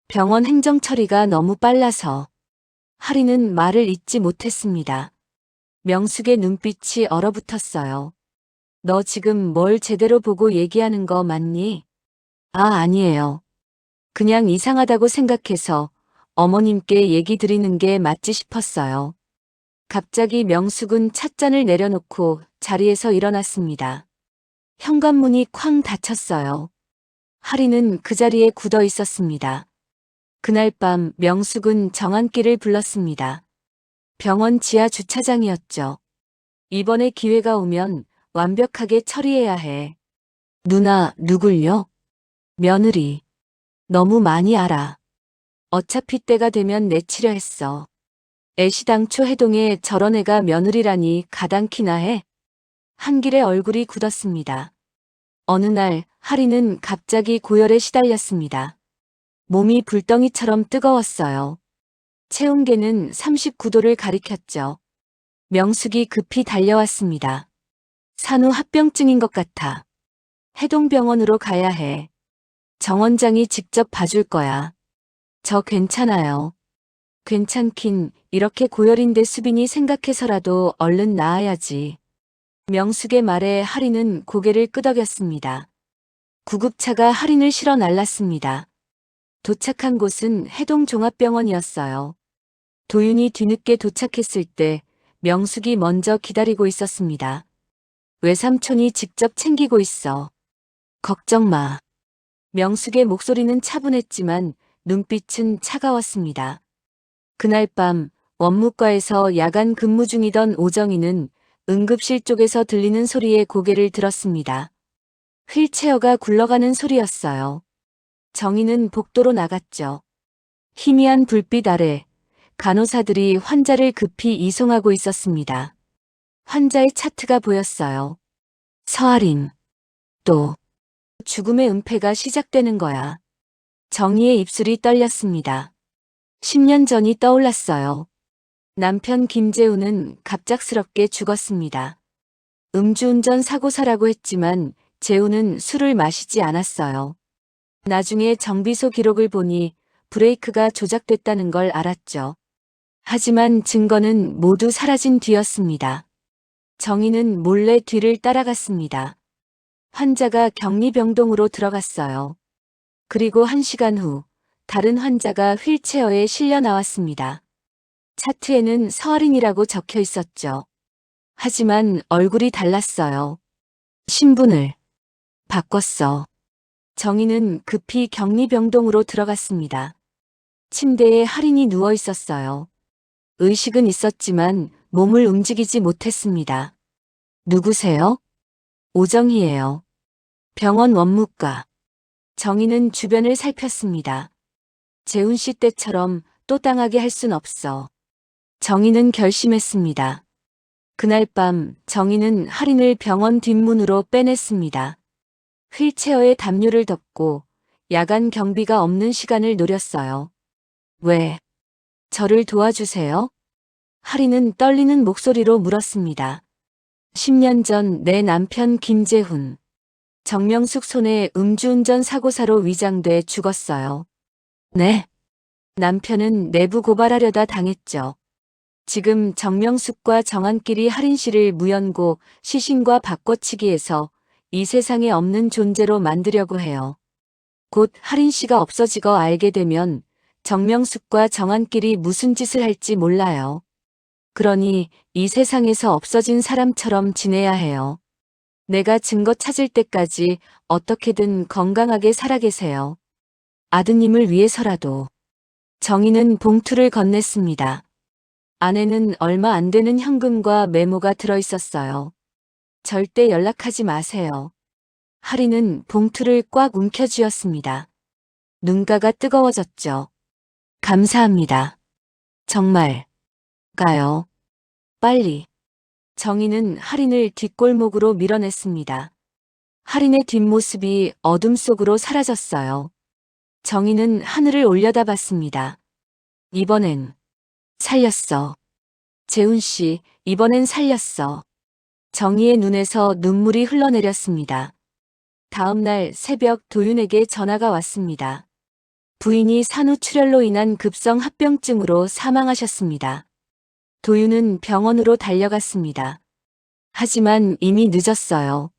병원 행정 처리가 너무 빨라서. 할인은 말을 잇지 못했습니다. 명숙의 눈빛이 얼어붙었어요. 너 지금 뭘 제대로 보고 얘기하는 거 맞니? 아니에요. 그냥 이상하다고 생각해서 어머님께 얘기 드리는 게 맞지 싶었어요. 갑자기 명숙은 찻잔을 내려놓고 자리에서 일어났습니다. 현관문이 쾅 닫혔어요. 할인은 그 자리에 굳어 있었습니다. 그날 밤 명숙은 정한기를 불렀습니다. 병원 지하 주차장이었죠. 이번에 기회가 오면 완벽하게 처리해야 해. 누나, 누굴요? 며느리. 너무 많이 알아. 어차피 때가 되면 내치려 했어. 애시당초 해동에 저런 애가 며느리라니 가당키나 해. 한길의 얼굴이 굳었습니다. 어느 날 할인은 갑자기 고열에 시달렸습니다. 몸이 불덩이처럼 뜨거웠어요. 체온계는 39도를 가리켰죠. 명숙이 급히 달려왔습니다. 산후 합병증인 것 같아. 해동병원으로 가야 해. 정 원장이 직접 봐줄 거야. 저 괜찮아요. 괜찮긴, 이렇게 고열인데 수빈이 생각해서라도 얼른 나아야지. 명숙의 말에 할인은 고개를 끄덕였습니다. 구급차가 할인을 실어 날랐습니다. 도착한 곳은 해동종합병원이었어요. 도윤이 뒤늦게 도착했을 때 명숙이 먼저 기다리고 있었습니다. 외삼촌이 직접 챙기고 있어. 걱정 마. 명숙의 목소리는 차분했지만 눈빛은 차가웠습니다. 그날 밤 원무과에서 야간 근무 중이던 오정희는 응급실 쪽에서 들리는 소리에 고개를 들었습니다. 휠체어가 굴러가는 소리였어요. 정희는 복도로 나갔죠. 희미한 불빛 아래 간호사들이 환자를 급히 이송하고 있었습니다. 환자의 차트가 보였어요. 서아린. 또 죽음의 은폐가 시작되는 거야. 정희의 입술이 떨렸습니다. 10년 전이 떠올랐어요. 남편 김재우는 갑작스럽게 죽었습니다. 음주운전 사고사라고 했지만 재우는 술을 마시지 않았어요. 나중에 정비소 기록을 보니 브레이크가 조작됐다는 걸 알았죠. 하지만 증거는 모두 사라진 뒤였습니다. 정희는 몰래 뒤를 따라갔습니다. 환자가 격리병동으로 들어갔어요. 그리고 1시간 후 다른 환자가 휠체어에 실려 나왔습니다. 차트에는 서아린이라고 적혀 있었죠. 하지만 얼굴이 달랐어요. 신분을 바꿨어. 정희는 급히 격리병동으로 들어갔습니다. 침대에 할인이 누워 있었어요. 의식은 있었지만 몸을 움직이지 못했습니다. 누구세요? 오정희예요. 병원 원무과. 정희는 주변을 살폈습니다. 재훈 씨 때처럼 또 당하게 할 순 없어. 정희는 결심했습니다. 그날 밤 정희는 할인을 병원 뒷문으로 빼냈습니다. 휠체어에 담요를 덮고 야간 경비가 없는 시간을 노렸어요. 왜? 저를 도와주세요? 할인은 떨리는 목소리로 물었습니다. 10년 전 내 남편 김재훈. 정명숙 손에 음주운전 사고사로 위장돼 죽었어요. 네. 남편은 내부 고발하려다 당했죠. 지금 정명숙과 정한끼리 할인 씨를 무연고 시신과 바꿔치기해서 이 세상에 없는 존재로 만들려고 해요. 곧 할인 씨가 없어지고 알게 되면 정명숙과 정한끼리 무슨 짓을 할지 몰라요. 그러니 이 세상에서 없어진 사람처럼 지내야 해요. 내가 증거 찾을 때까지 어떻게든 건강하게 살아 계세요. 아드님을 위해서라도. 정희는 봉투를 건넸습니다. 안에는 얼마 안 되는 현금과 메모가 들어 있었어요. 절대 연락하지 마세요. 할인은 봉투를 꽉 움켜쥐었습니다. 눈가가 뜨거워졌죠. 감사합니다. 정말. 가요. 빨리. 정희는 할인을 뒷골목으로 밀어냈습니다. 할인의 뒷모습이 어둠 속으로 사라졌어요. 정희는 하늘을 올려다봤습니다. 이번엔 살렸어. 재훈 씨, 이번엔 살렸어. 정희의 눈에서 눈물이 흘러내렸습니다. 다음 날 새벽 도윤에게 전화가 왔습니다. 부인이 산후출혈로 인한 급성 합병증으로 사망하셨습니다. 도윤은 병원으로 달려갔습니다. 하지만 이미 늦었어요.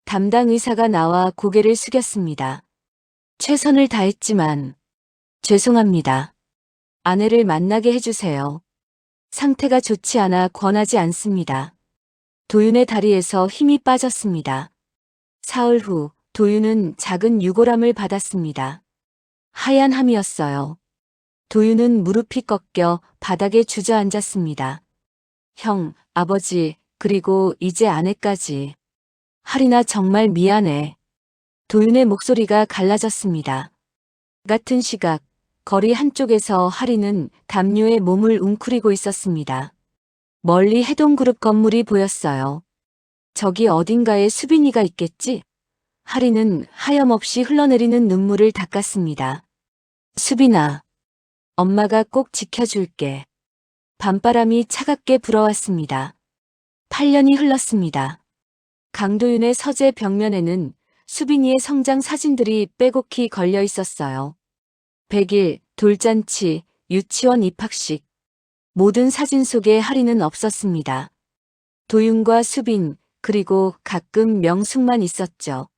담당 의사가 나와 고개를 숙였습니다. 최선을 다했지만 죄송합니다. 아내를 만나게 해주세요. 상태가 좋지 않아 권하지 않습니다. 도윤의 다리에서 힘이 빠졌습니다. 사흘 후 도윤은 작은 유골함을 받았습니다. 하얀 함이었어요. 도윤은 무릎이 꺾여 바닥에 주저앉았습니다. 형, 아버지, 그리고 이제 아내까지. 할인아 정말 미안해. 도윤의 목소리가 갈라졌습니다. 같은 시각, 거리 한쪽에서 할인은 담요에 몸을 웅크리고 있었습니다. 멀리 해동그룹 건물이 보였어요. 저기 어딘가에 수빈이가 있겠지? 할인은 하염없이 흘러내리는 눈물을 닦았습니다. 수빈아, 엄마가 꼭 지켜줄게. 밤바람이 차갑게 불어왔습니다. 8년이 흘렀습니다. 강도윤의 서재 벽면에는 수빈이의 성장 사진들이 빼곡히 걸려 있었어요. 100일, 돌잔치, 유치원 입학식. 모든 사진 속에 할인은 없었습니다. 도윤과 수빈, 그리고 가끔 명숙만 있었죠.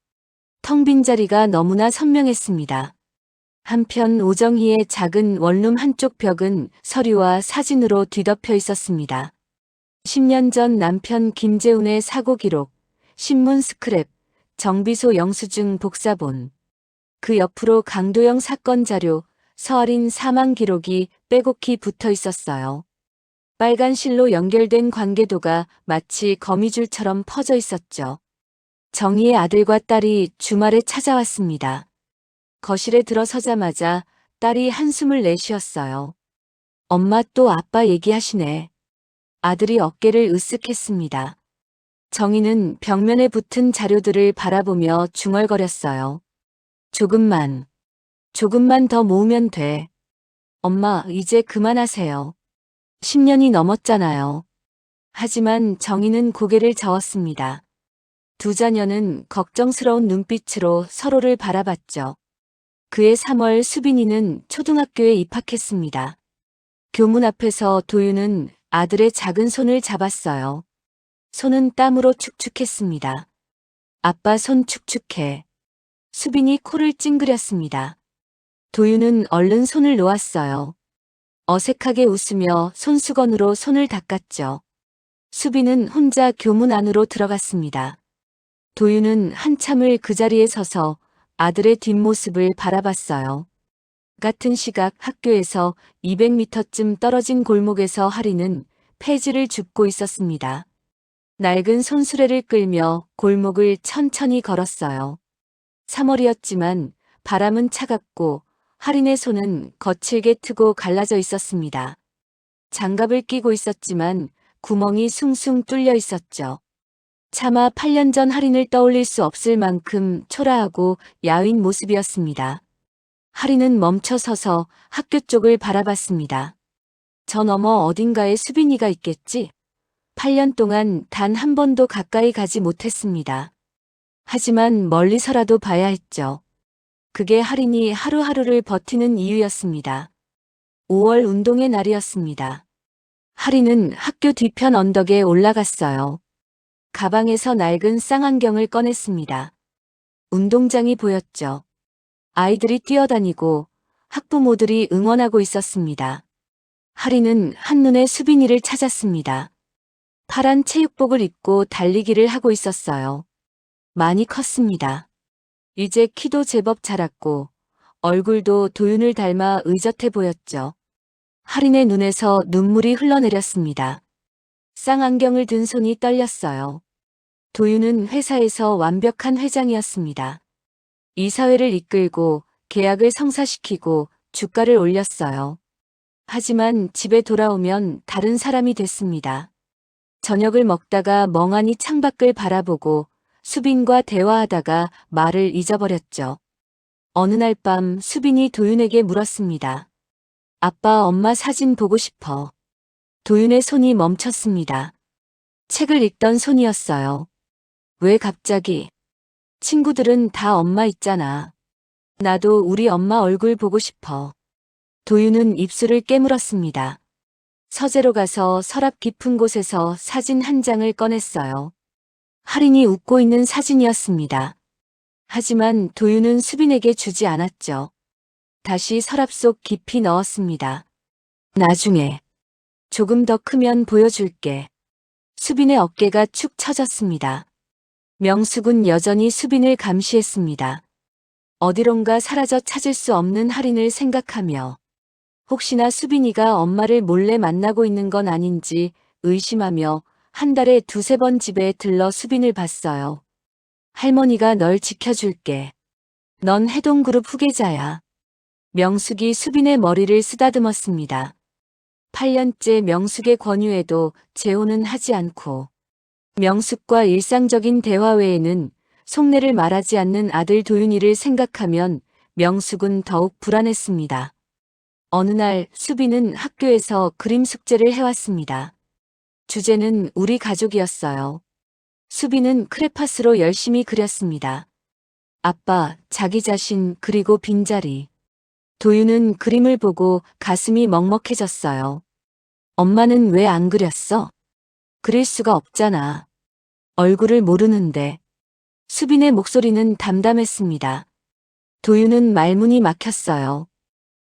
텅 빈 자리가 너무나 선명했습니다. 한편 오정희의 작은 원룸 한쪽 벽은 서류와 사진으로 뒤덮여 있었습니다. 10년 전 남편 김재훈의 사고 기록, 신문 스크랩, 정비소 영수증 복사본. 그 옆으로 강도영 사건 자료, 서아린 사망 기록이 빼곡히 붙어 있었어요. 빨간 실로 연결된 관계도가 마치 거미줄처럼 퍼져 있었죠. 정희의 아들과 딸이 주말에 찾아왔습니다. 거실에 들어서자마자 딸이 한숨을 내쉬었어요. 엄마 또 아빠 얘기하시네. 아들이 어깨를 으쓱했습니다. 정희는 벽면에 붙은 자료들을 바라보며 중얼거렸어요. 조금만 더 모으면 돼. 엄마, 이제 그만하세요. 10년이 넘었잖아요. 하지만 정희는 고개를 저었습니다. 두 자녀는 걱정스러운 눈빛으로 서로를 바라봤죠. 그해 3월 수빈이는 초등학교에 입학했습니다. 교문 앞에서 도윤은 아들의 작은 손을 잡았어요. 손은 땀으로 축축했습니다. 아빠 손 축축해. 수빈이 코를 찡그렸습니다. 도윤은 얼른 손을 놓았어요. 어색하게 웃으며 손수건으로 손을 닦았죠. 수빈은 혼자 교문 안으로 들어갔습니다. 도윤은 한참을 그 자리에 서서 아들의 뒷모습을 바라봤어요. 같은 시각 학교에서 200m쯤 떨어진 골목에서 하리는 폐지를 줍고 있었습니다. 낡은 손수레를 끌며 골목을 천천히 걸었어요. 3월이었지만 바람은 차갑고 하린의 손은 거칠게 트고 갈라져 있었습니다. 장갑을 끼고 있었지만 구멍이 숭숭 뚫려 있었죠. 차마 8년 전 하린을 떠올릴 수 없을 만큼 초라하고 야윈 모습이었습니다. 하린은 멈춰 서서 학교 쪽을 바라봤습니다. 저 너머 어딘가에 수빈이가 있겠지? 8년 동안 단 한 번도 가까이 가지 못했습니다. 하지만 멀리서라도 봐야 했죠. 그게 하린이 하루하루를 버티는 이유였습니다. 5월 운동의 날이었습니다. 하린은 학교 뒤편 언덕에 올라갔어요. 가방에서 낡은 쌍안경을 꺼냈습니다. 운동장이 보였죠. 아이들이 뛰어다니고 학부모들이 응원하고 있었습니다. 하린은 한눈에 수빈이를 찾았습니다. 파란 체육복을 입고 달리기를 하고 있었어요. 많이 컸습니다. 이제 키도 제법 자랐고 얼굴도 도윤을 닮아 의젓해 보였죠. 하린의 눈에서 눈물이 흘러내렸습니다. 쌍안경을 든 손이 떨렸어요. 도윤은 회사에서 완벽한 회장이었습니다. 이사회를 이끌고 계약을 성사시키고 주가를 올렸어요. 하지만 집에 돌아오면 다른 사람이 됐습니다. 저녁을 먹다가 멍하니 창밖을 바라보고 수빈과 대화하다가 말을 잊어버렸죠. 어느 날 밤 수빈이 도윤에게 물었습니다. 아빠, 엄마 사진 보고 싶어. 도윤의 손이 멈췄습니다. 책을 읽던 손이었어요. 왜 갑자기? 친구들은 다 엄마 있잖아. 나도 우리 엄마 얼굴 보고 싶어. 도윤은 입술을 깨물었습니다. 서재로 가서 서랍 깊은 곳에서 사진 한 장을 꺼냈어요. 하린이 웃고 있는 사진이었습니다. 하지만 도윤은 수빈에게 주지 않았죠. 다시 서랍 속 깊이 넣었습니다. 나중에 조금 더 크면 보여줄게. 수빈의 어깨가 축 처졌습니다. 명숙은 여전히 수빈을 감시했습니다. 어디론가 사라져 찾을 수 없는 하린을 생각하며 혹시나 수빈이가 엄마를 몰래 만나고 있는 건 아닌지 의심하며 한 달에 2~3번 집에 들러 수빈을 봤어요. 할머니가 널 지켜줄게. 넌 해동그룹 후계자야. 명숙이 수빈의 머리를 쓰다듬었습니다. 8년째 명숙의 권유에도 재혼은 하지 않고 명숙과 일상적인 대화 외에는 속내를 말하지 않는 아들 도윤이를 생각하면 명숙은 더욱 불안했습니다. 어느 날 수빈은 학교에서 그림 숙제를 해왔습니다. 주제는 우리 가족이었어요. 수빈은 크레파스로 열심히 그렸습니다. 아빠, 자기 자신, 그리고 빈자리. 도윤은 그림을 보고 가슴이 먹먹해졌어요. 엄마는 왜 안 그렸어? 그릴 수가 없잖아. 얼굴을 모르는데. 수빈의 목소리는 담담했습니다. 도윤은 말문이 막혔어요.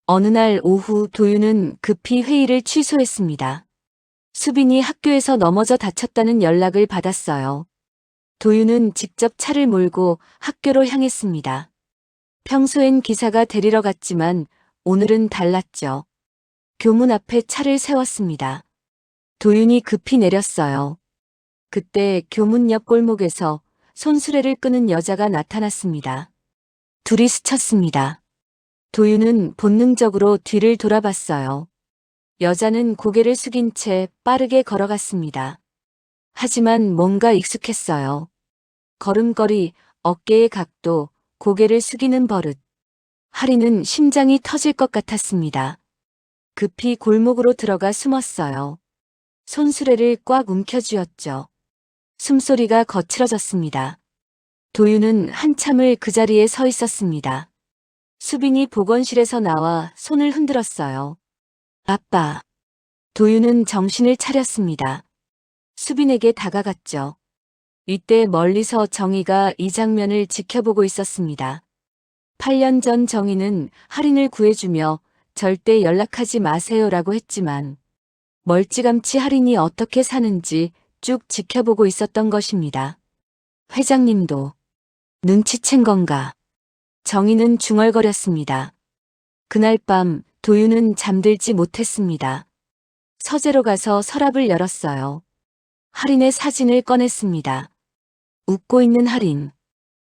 어느 날 오후 도윤은 급히 회의를 취소했습니다. 수빈이 학교에서 넘어져 다쳤다는 연락을 받았어요. 도윤은 직접 차를 몰고 학교로 향했습니다. 평소엔 기사가 데리러 갔지만 오늘은 달랐죠. 교문 앞에 차를 세웠습니다. 도윤이 급히 내렸어요. 그때 교문 옆 골목에서 손수레를 끄는 여자가 나타났습니다. 둘이 스쳤습니다. 도윤은 본능적으로 뒤를 돌아봤어요. 여자는 고개를 숙인 채 빠르게 걸어갔습니다. 하지만 뭔가 익숙했어요. 걸음걸이, 어깨의 각도, 고개를 숙이는 버릇. 하리는 심장이 터질 것 같았습니다. 급히 골목으로 들어가 숨었어요. 손수레를 꽉 움켜쥐었죠. 숨소리가 거칠어졌습니다. 도윤은 한참을 그 자리에 서 있었습니다. 수빈이 보건실에서 나와 손을 흔들었어요. 아빠. 도윤은 정신을 차렸습니다. 수빈에게 다가갔죠. 이때 멀리서 정희가 이 장면을 지켜보고 있었습니다. 8년 전 정희는 할인을 구해주며 절대 연락하지 마세요라고 했지만 멀찌감치 할인이 어떻게 사는지 쭉 지켜보고 있었던 것입니다. 회장님도 눈치챈 건가? 정희는 중얼거렸습니다. 그날 밤 도윤은 잠들지 못했습니다. 서재로 가서 서랍을 열었어요. 할인의 사진을 꺼냈습니다. 웃고 있는 할인.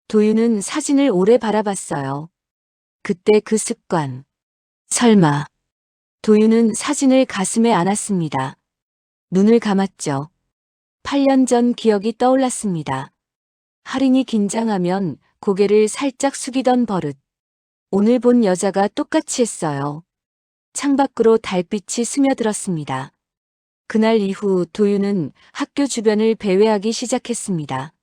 도윤은 사진을 오래 바라봤어요. 그때 그 습관. 설마. 도윤은 사진을 가슴에 안았습니다. 눈을 감았죠. 8년 전 기억이 떠올랐습니다. 할인이 긴장하면 고개를 살짝 숙이던 버릇. 오늘 본 여자가 똑같이 했어요. 창밖으로 달빛이 스며들었습니다. 그날 이후 도윤은 학교 주변을 배회하기 시작했습니다.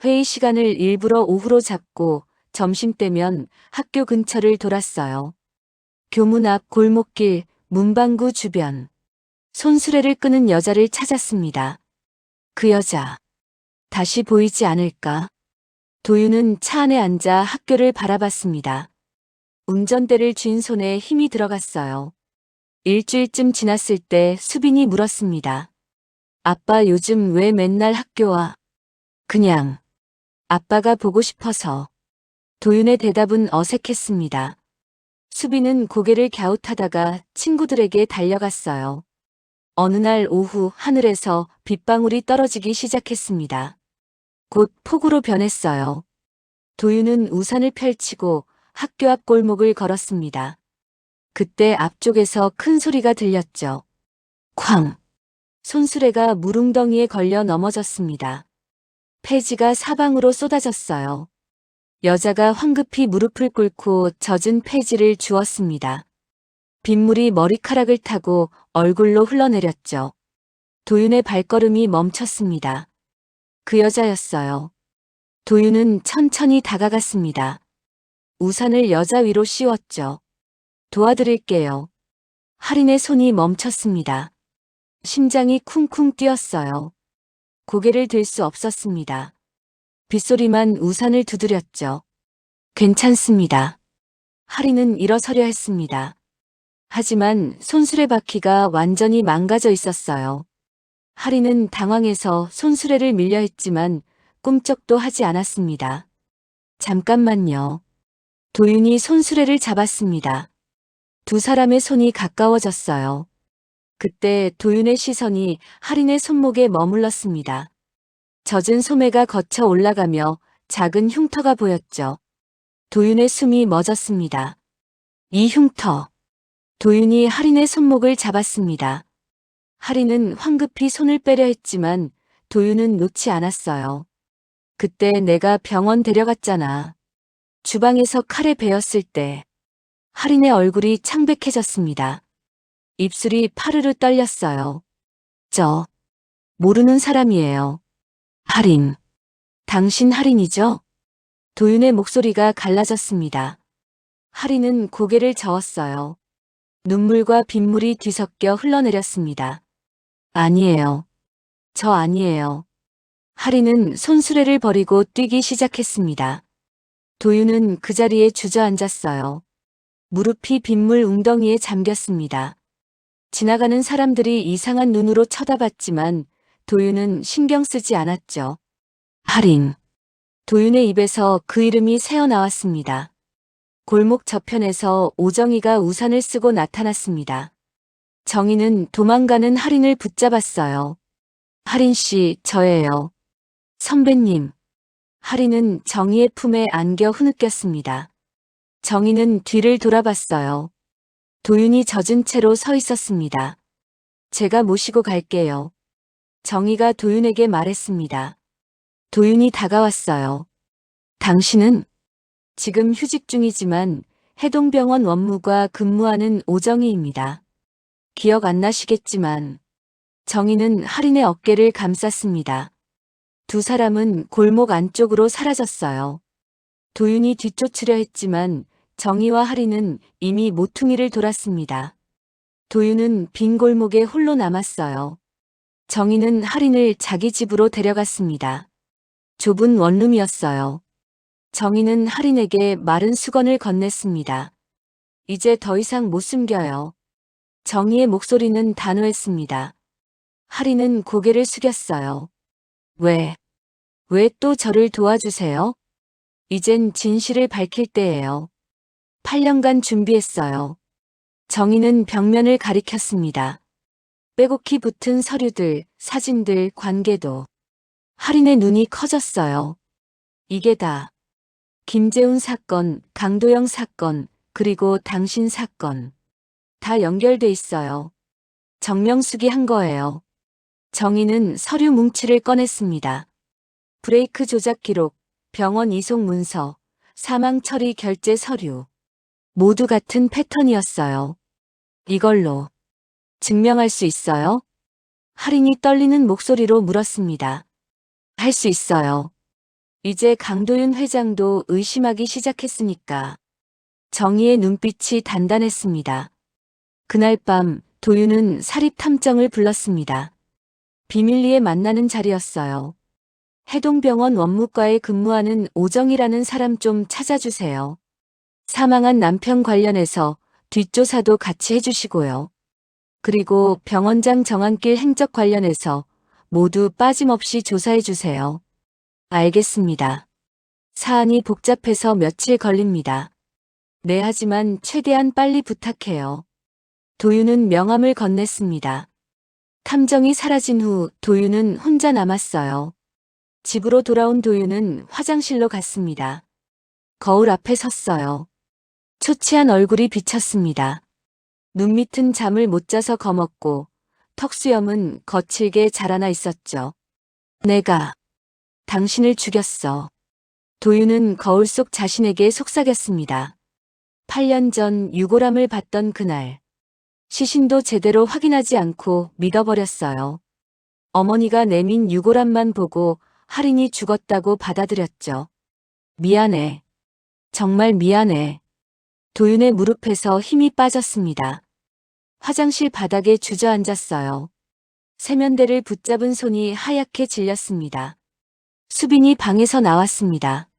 회의 시간을 일부러 오후로 잡고 점심때면 학교 근처를 돌았어요. 교문 앞 골목길, 문방구 주변. 손수레를 끄는 여자를 찾았습니다. 그 여자. 다시 보이지 않을까? 도윤은 차 안에 앉아 학교를 바라봤습니다. 운전대를 쥔 손에 힘이 들어갔어요. 일주일쯤 지났을 때 수빈이 물었습니다. 아빠 요즘 왜 맨날 학교 와? 그냥. 아빠가 보고 싶어서. 도윤의 대답은 어색했습니다. 수빈은 고개를 갸웃하다가 친구들에게 달려갔어요. 어느 날 오후 하늘에서 빗방울이 떨어지기 시작했습니다. 곧 폭우로 변했어요. 도윤은 우산을 펼치고 학교 앞 골목을 걸었습니다. 그때 앞쪽에서 큰 소리가 들렸죠. 쾅! 손수레가 물웅덩이에 걸려 넘어졌습니다. 폐지가 사방으로 쏟아졌어요. 여자가 황급히 무릎을 꿇고 젖은 폐지를 주웠습니다. 빗물이 머리카락을 타고 얼굴로 흘러내렸죠. 도윤의 발걸음이 멈췄습니다. 그 여자였어요. 도윤은 천천히 다가갔습니다. 우산을 여자 위로 씌웠죠. 도와드릴게요. 할인의 손이 멈췄습니다. 심장이 쿵쿵 뛰었어요. 고개를 들 수 없었습니다. 빗소리만 우산을 두드렸죠. 괜찮습니다. 할인은 일어서려 했습니다. 하지만 손수레 바퀴가 완전히 망가져 있었어요. 할인은 당황해서 손수레를 밀려 했지만 꿈쩍도 하지 않았습니다. 잠깐만요. 도윤이 손수레를 잡았습니다. 두 사람의 손이 가까워졌어요. 그때 도윤의 시선이 할인의 손목에 머물렀습니다. 젖은 소매가 거쳐 올라가며 작은 흉터가 보였죠. 도윤의 숨이 멎었습니다. 이 흉터. 도윤이 할인의 손목을 잡았습니다. 할인은 황급히 손을 빼려 했지만 도윤은 놓지 않았어요. 그때 내가 병원 데려갔잖아. 주방에서 칼에 베었을 때. 할인의 얼굴이 창백해졌습니다. 입술이 파르르 떨렸어요. 저, 모르는 사람이에요. 할인. 당신 할인이죠? 도윤의 목소리가 갈라졌습니다. 할인은 고개를 저었어요. 눈물과 빗물이 뒤섞여 흘러내렸습니다. 아니에요. 저 아니에요. 할인은 손수레를 버리고 뛰기 시작했습니다. 도윤은 그 자리에 주저앉았어요. 무릎이 빗물 웅덩이에 잠겼습니다. 지나가는 사람들이 이상한 눈으로 쳐다봤지만 도윤은 신경 쓰지 않았죠. 할인. 도윤의 입에서 그 이름이 새어나왔습니다. 골목 저편에서 오정희가 우산을 쓰고 나타났습니다. 정희는 도망가는 할인을 붙잡았어요. 할인 씨, 저예요. 선배님. 할인은 정희의 품에 안겨 흐느꼈습니다. 정희는 뒤를 돌아봤어요. 도윤이 젖은 채로 서 있었습니다. 제가 모시고 갈게요. 정희가 도윤에게 말했습니다. 도윤이 다가왔어요. 당신은? 지금 휴직 중이지만 해동병원 원무과 근무하는 오정희입니다. 기억 안 나시겠지만 정희는 할인의 어깨를 감쌌습니다. 두 사람은 골목 안쪽으로 사라졌어요. 도윤이 뒤쫓으려 했지만 정희와 할인은 이미 모퉁이를 돌았습니다. 도윤은 빈 골목에 홀로 남았어요. 정희는 할인을 자기 집으로 데려갔습니다. 좁은 원룸이었어요. 정희는 할인에게 마른 수건을 건넸습니다. 이제 더 이상 못 숨겨요. 정희의 목소리는 단호했습니다. 할인은 고개를 숙였어요. 왜 또 저를 도와주세요? 이젠 진실을 밝힐 때예요. 8년간 준비했어요. 정희는 벽면을 가리켰습니다. 빼곡히 붙은 서류들, 사진들, 관계도. 할인의 눈이 커졌어요. 이게 다 김재훈 사건, 강도영 사건, 그리고 당신 사건. 다 연결돼 있어요. 정명숙이 한 거예요. 정희는 서류 뭉치를 꺼냈습니다. 브레이크 조작 기록, 병원 이송 문서, 사망 처리 결제 서류. 모두 같은 패턴이었어요. 이걸로 증명할 수 있어요? 할인이 떨리는 목소리로 물었습니다. 할 수 있어요. 이제 강도윤 회장도 의심하기 시작했으니까. 정희의 눈빛이 단단했습니다. 그날 밤 도윤은 사립 탐정을 불렀습니다. 비밀리에 만나는 자리였어요. 해동병원 원무과에 근무하는 오정이라는 사람 좀 찾아주세요. 사망한 남편 관련해서 뒷조사도 같이 해주시고요. 그리고 병원장 정한길 행적 관련해서 모두 빠짐없이 조사해주세요. 알겠습니다. 사안이 복잡해서 며칠 걸립니다. 네, 하지만 최대한 빨리 부탁해요. 도윤은 명함을 건넸습니다. 탐정이 사라진 후 도윤은 혼자 남았어요. 집으로 돌아온 도윤은 화장실로 갔습니다. 거울 앞에 섰어요. 초췌한 얼굴이 비쳤습니다. 눈 밑은 잠을 못 자서 검었고 턱수염은 거칠게 자라나 있었죠. 내가 당신을 죽였어. 도윤은 거울 속 자신에게 속삭였습니다. 8년 전 유골함을 봤던 그날. 시신도 제대로 확인하지 않고 믿어버렸어요. 어머니가 내민 유골함만 보고 할인이 죽었다고 받아들였죠. 미안해. 정말 미안해. 도윤의 무릎에서 힘이 빠졌습니다. 화장실 바닥에 주저앉았어요. 세면대를 붙잡은 손이 하얗게 질렸습니다. 수빈이 방에서 나왔습니다.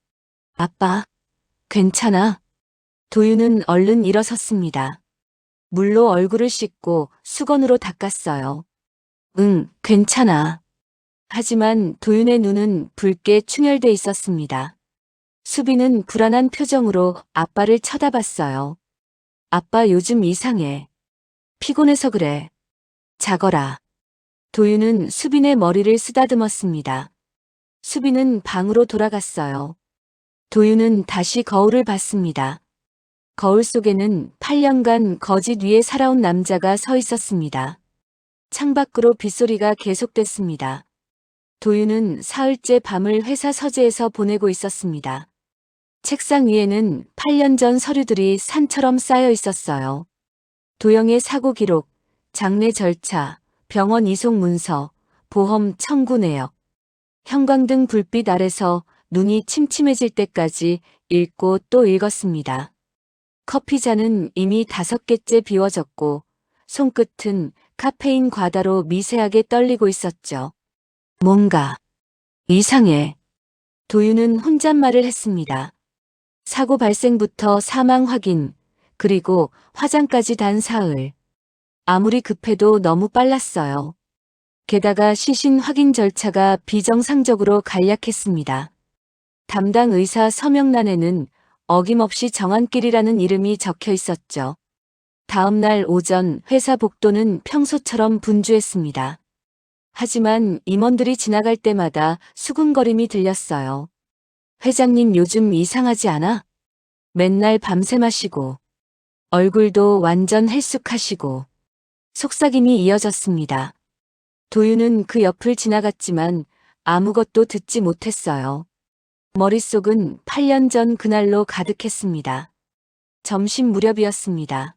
아빠, 괜찮아? 도윤은 얼른 일어섰습니다. 물로 얼굴을 씻고 수건으로 닦았어요. 응, 괜찮아. 하지만 도윤의 눈은 붉게 충혈돼 있었습니다. 수빈은 불안한 표정으로 아빠를 쳐다봤어요. 아빠 요즘 이상해. 피곤해서 그래. 자거라. 도윤은 수빈의 머리를 쓰다듬었습니다. 수빈은 방으로 돌아갔어요. 도윤은 다시 거울을 봤습니다. 거울 속에는 8년간 거짓 위에 살아온 남자가 서 있었습니다. 창밖으로 빗소리가 계속됐습니다. 도윤은 사흘째 밤을 회사 서재에서 보내고 있었습니다. 책상 위에는 8년 전 서류들이 산처럼 쌓여 있었어요. 도영의 사고 기록, 장례 절차, 병원 이송 문서, 보험 청구 내역. 형광등 불빛 아래서 눈이 침침해질 때까지 읽고 또 읽었습니다. 커피잔은 이미 5개째 비워졌고 손끝은 카페인 과다로 미세하게 떨리고 있었죠. 뭔가 이상해. 도윤은 혼잣말을 했습니다. 사고 발생부터 사망 확인, 그리고 화장까지 단 사흘. 아무리 급해도 너무 빨랐어요. 게다가 시신 확인 절차가 비정상적으로 간략했습니다. 담당 의사 서명란에는 어김없이 정한길이라는 이름이 적혀 있었죠. 다음 날 오전 회사 복도는 평소처럼 분주했습니다. 하지만 임원들이 지나갈 때마다 수군거림이 들렸어요. 회장님 요즘 이상하지 않아? 맨날 밤새 마시고 얼굴도 완전 헬쑥하시고 속삭임이 이어졌습니다. 도윤은 그 옆을 지나갔지만 아무것도 듣지 못했어요. 머릿속은 8년 전 그날로 가득했습니다. 점심 무렵이었습니다.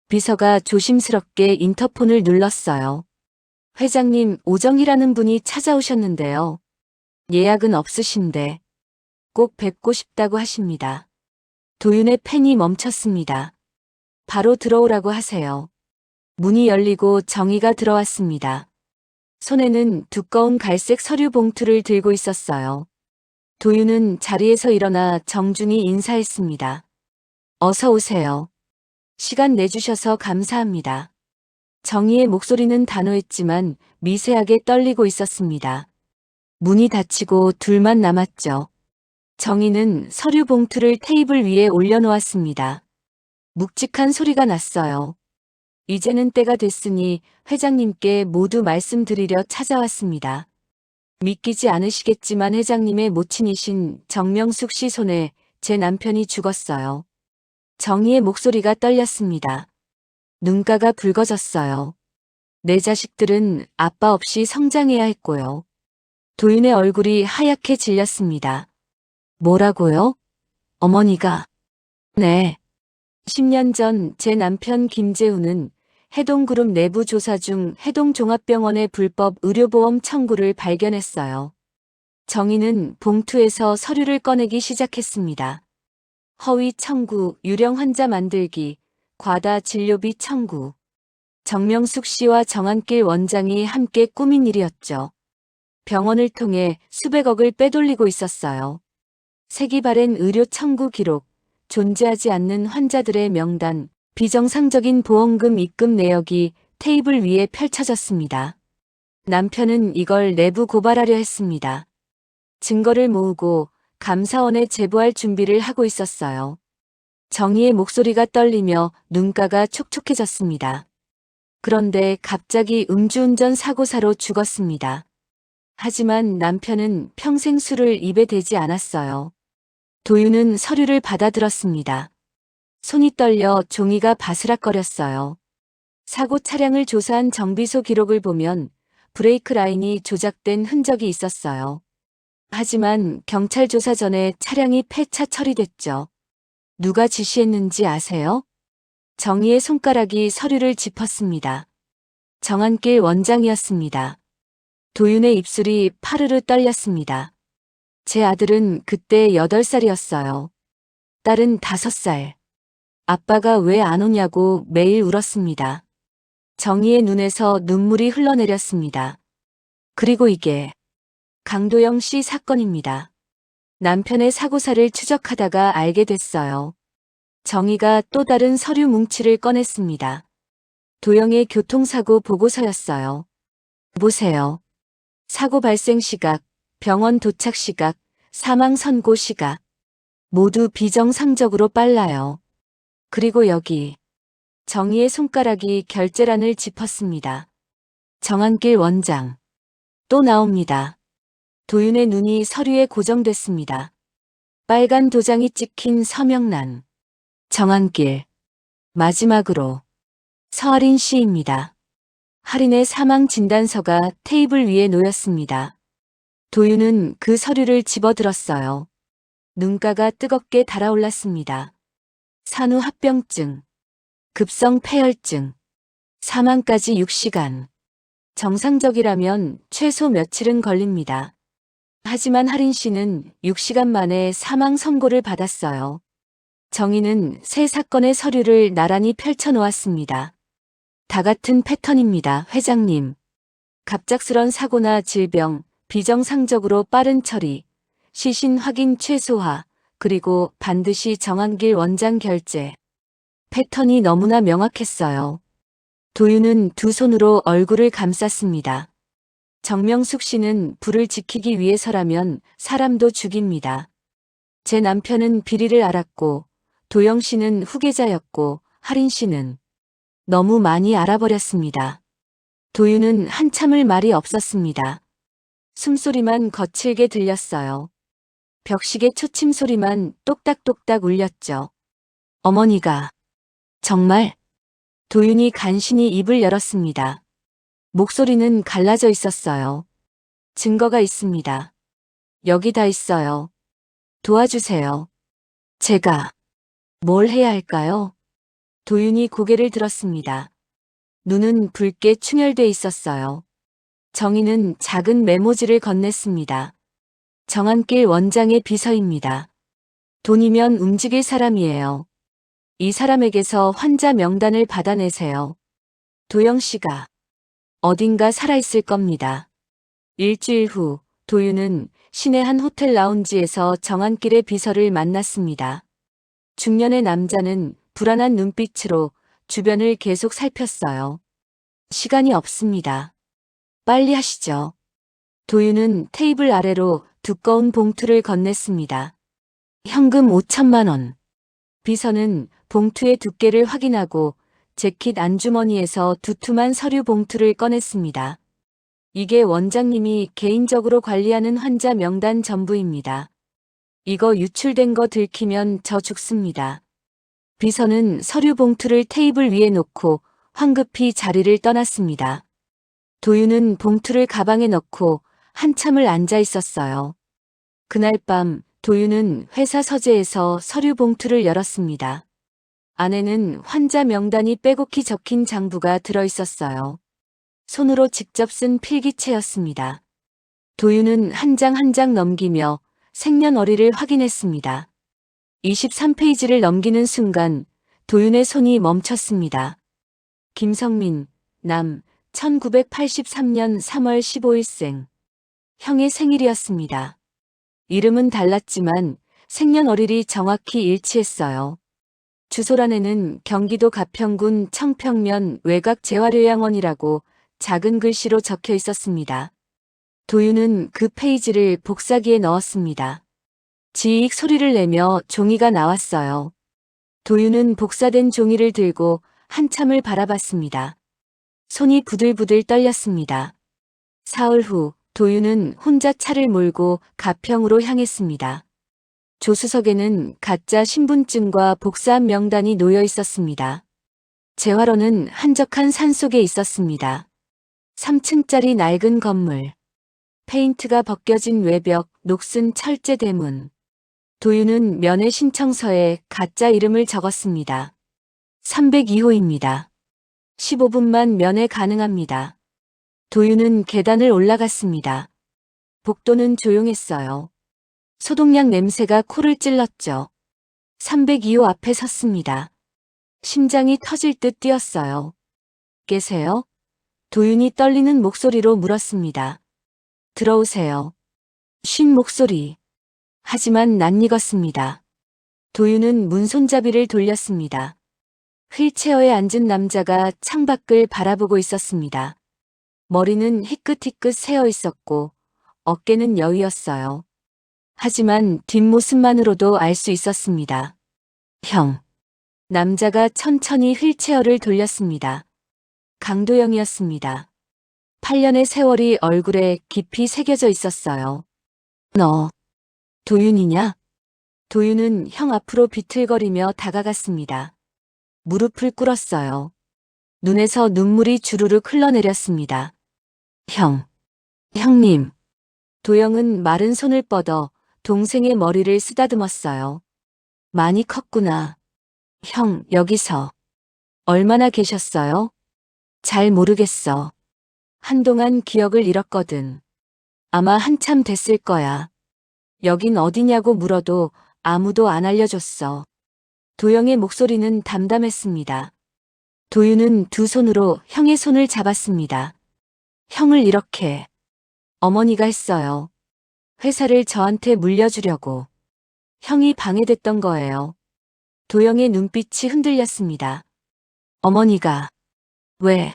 비서가 조심스럽게 인터폰을 눌렀어요. 회장님, 오정이라는 분이 찾아오셨는데요. 예약은 없으신데 꼭 뵙고 싶다고 하십니다. 도윤의 펜이 멈췄습니다. 바로 들어오라고 하세요. 문이 열리고 정희가 들어왔습니다. 손에는 두꺼운 갈색 서류 봉투를 들고 있었어요. 도윤은 자리에서 일어나 정중히 인사했습니다. 어서 오세요. 시간 내주셔서 감사합니다. 정희의 목소리는 단호했지만 미세하게 떨리고 있었습니다. 문이 닫히고 둘만 남았죠. 정희는 서류 봉투를 테이블 위에 올려놓았습니다. 묵직한 소리가 났어요. 이제는 때가 됐으니 회장님께 모두 말씀드리려 찾아왔습니다. 믿기지 않으시겠지만 회장님의 모친이신 정명숙 씨 손에 제 남편이 죽었어요. 정희의 목소리가 떨렸습니다. 눈가가 붉어졌어요. 내 자식들은 아빠 없이 성장해야 했고요. 도윤의 얼굴이 하얗게 질렸습니다. 뭐라고요? 어머니가. 네. 10년 전 제 남편 김재우는 해동그룹 내부 조사 중 해동종합병원의 불법 의료보험 청구를 발견했어요. 정희는 봉투에서 서류를 꺼내기 시작했습니다. 허위 청구, 유령 환자 만들기, 과다 진료비 청구. 정명숙 씨와 정한길 원장이 함께 꾸민 일이었죠. 병원을 통해 수백억을 빼돌리고 있었어요. 색이 바랜 의료 청구 기록, 존재하지 않는 환자들의 명단, 비정상적인 보험금 입금 내역이 테이블 위에 펼쳐졌습니다. 남편은 이걸 내부 고발하려 했습니다. 증거를 모으고 감사원에 제보할 준비를 하고 있었어요. 정희의 목소리가 떨리며 눈가가 촉촉해졌습니다. 그런데 갑자기 음주운전 사고사로 죽었습니다. 하지만 남편은 평생 술을 입에 대지 않았어요. 도윤은 서류를 받아들었습니다. 손이 떨려 종이가 바스락거렸어요. 사고 차량을 조사한 정비소 기록을 보면 브레이크 라인이 조작된 흔적이 있었어요. 하지만 경찰 조사 전에 차량이 폐차 처리됐죠. 누가 지시했는지 아세요? 정희의 손가락이 서류를 짚었습니다. 정한길 원장이었습니다. 도윤의 입술이 파르르 떨렸습니다. 제 아들은 그때 8살이었어요. 딸은 5살. 아빠가 왜 안 오냐고 매일 울었습니다. 정희의 눈에서 눈물이 흘러내렸습니다. 그리고 이게 강도영 씨 사건입니다. 남편의 사고사를 추적하다가 알게 됐어요. 정희가 또 다른 서류 뭉치를 꺼냈습니다. 도영의 교통사고 보고서였어요. 보세요. 사고 발생 시각, 병원 도착 시각, 사망 선고 시각. 모두 비정상적으로 빨라요. 그리고 여기. 정희의 손가락이 결제란을 짚었습니다. 정한길 원장. 또 나옵니다. 도윤의 눈이 서류에 고정됐습니다. 빨간 도장이 찍힌 서명란. 정한길. 마지막으로. 서아린 씨입니다. 할인의 사망 진단서가 테이블 위에 놓였습니다. 도윤은 그 서류를 집어들었어요. 눈가가 뜨겁게 달아올랐습니다. 산후합병증, 급성 폐혈증, 사망까지 6시간. 정상적이라면 최소 며칠은 걸립니다. 하지만 할인 씨는 6시간 만에 사망 선고를 받았어요. 정희는 새 사건의 서류를 나란히 펼쳐놓았습니다. 다 같은 패턴입니다, 회장님. 갑작스런 사고나 질병, 비정상적으로 빠른 처리, 시신 확인 최소화, 그리고 반드시 정한길 원장 결제. 패턴이 너무나 명확했어요. 도윤은 두 손으로 얼굴을 감쌌습니다. 정명숙 씨는 불을 지키기 위해서라면 사람도 죽입니다. 제 남편은 비리를 알았고, 도영 씨는 후계자였고, 할인 씨는 너무 많이 알아버렸습니다. 도윤은 한참을 말이 없었습니다. 숨소리만 거칠게 들렸어요. 벽시계 초침 소리만 똑딱똑딱 울렸죠. 어머니가. 정말? 도윤이 간신히 입을 열었습니다. 목소리는 갈라져 있었어요. 증거가 있습니다. 여기 다 있어요. 도와주세요. 제가 뭘 해야 할까요? 도윤이 고개를 들었습니다. 눈은 붉게 충혈돼 있었어요. 정희는 작은 메모지를 건넸습니다. 정한길 원장의 비서입니다. 돈이면 움직일 사람이에요. 이 사람에게서 환자 명단을 받아내세요. 도영 씨가. 어딘가 살아있을 겁니다. 일주일 후 도윤은 시내 한 호텔 라운지에서 정한길의 비서를 만났습니다. 중년의 남자는 불안한 눈빛으로 주변을 계속 살폈어요. 시간이 없습니다. 빨리 하시죠. 도윤은 테이블 아래로 두꺼운 봉투를 건넸습니다. 현금 5천만 원. 비서는 봉투의 두께를 확인하고 재킷 안주머니에서 두툼한 서류 봉투를 꺼냈습니다. 이게 원장님이 개인적으로 관리하는 환자 명단 전부입니다. 이거 유출된 거 들키면 저 죽습니다. 비서는 서류 봉투를 테이블 위에 놓고 황급히 자리를 떠났습니다. 도윤은 봉투를 가방에 넣고 한참을 앉아 있었어요. 그날 밤 도윤은 회사 서재에서 서류 봉투를 열었습니다. 안에는 환자 명단이 빼곡히 적힌 장부가 들어 있었어요. 손으로 직접 쓴 필기체였습니다. 도윤은 한 장 한 장 넘기며 생년월일을 확인했습니다. 23페이지를 넘기는 순간 도윤의 손이 멈췄습니다. 김성민, 남, 1983년 3월 15일생. 형의 생일이었습니다. 이름은 달랐지만 생년월일이 정확히 일치했어요. 주소란에는 경기도 가평군 청평면 외곽재활요양원이라고 작은 글씨로 적혀 있었습니다. 도윤은 그 페이지를 복사기에 넣었습니다. 지익 소리를 내며 종이가 나왔어요. 도윤은 복사된 종이를 들고 한참을 바라봤습니다. 손이 부들부들 떨렸습니다. 사흘 후 도윤은 혼자 차를 몰고 가평으로 향했습니다. 조수석에는 가짜 신분증과 복사한 명단이 놓여 있었습니다. 재활원은 한적한 산속에 있었습니다. 3층짜리 낡은 건물. 페인트가 벗겨진 외벽, 녹슨 철제 대문. 도윤은 면회 신청서에 가짜 이름을 적었습니다. 302호입니다. 15분만 면회 가능합니다. 도윤은 계단을 올라갔습니다. 복도는 조용했어요. 소독약 냄새가 코를 찔렀죠. 302호 앞에 섰습니다. 심장이 터질 듯 뛰었어요. 계세요? 도윤이 떨리는 목소리로 물었습니다. 들어오세요. 쉰 목소리. 하지만 낯익었습니다. 도윤은 문손잡이를 돌렸습니다. 휠체어에 앉은 남자가 창밖을 바라보고 있었습니다. 머리는 희끗희끗 새어 있었고 어깨는 여위였어요. 하지만 뒷모습만으로도 알 수 있었습니다. 형. 남자가 천천히 휠체어를 돌렸습니다. 강도영이었습니다. 8년의 세월이 얼굴에 깊이 새겨져 있었어요. 너, 도윤이냐? 도윤은 형 앞으로 비틀거리며 다가갔습니다. 무릎을 꿇었어요. 눈에서 눈물이 주르륵 흘러내렸습니다. 형님. 도영은 마른 손을 뻗어 동생의 머리를 쓰다듬었어요. 많이 컸구나. 형, 여기서. 얼마나 계셨어요? 잘 모르겠어. 한동안 기억을 잃었거든. 아마 한참 됐을 거야. 여긴 어디냐고 물어도 아무도 안 알려줬어. 도영의 목소리는 담담했습니다. 도윤은 두 손으로 형의 손을 잡았습니다. 형을 이렇게. 어머니가 했어요. 회사를 저한테 물려주려고. 형이 방해됐던 거예요. 도영의 눈빛이 흔들렸습니다. 어머니가. 왜?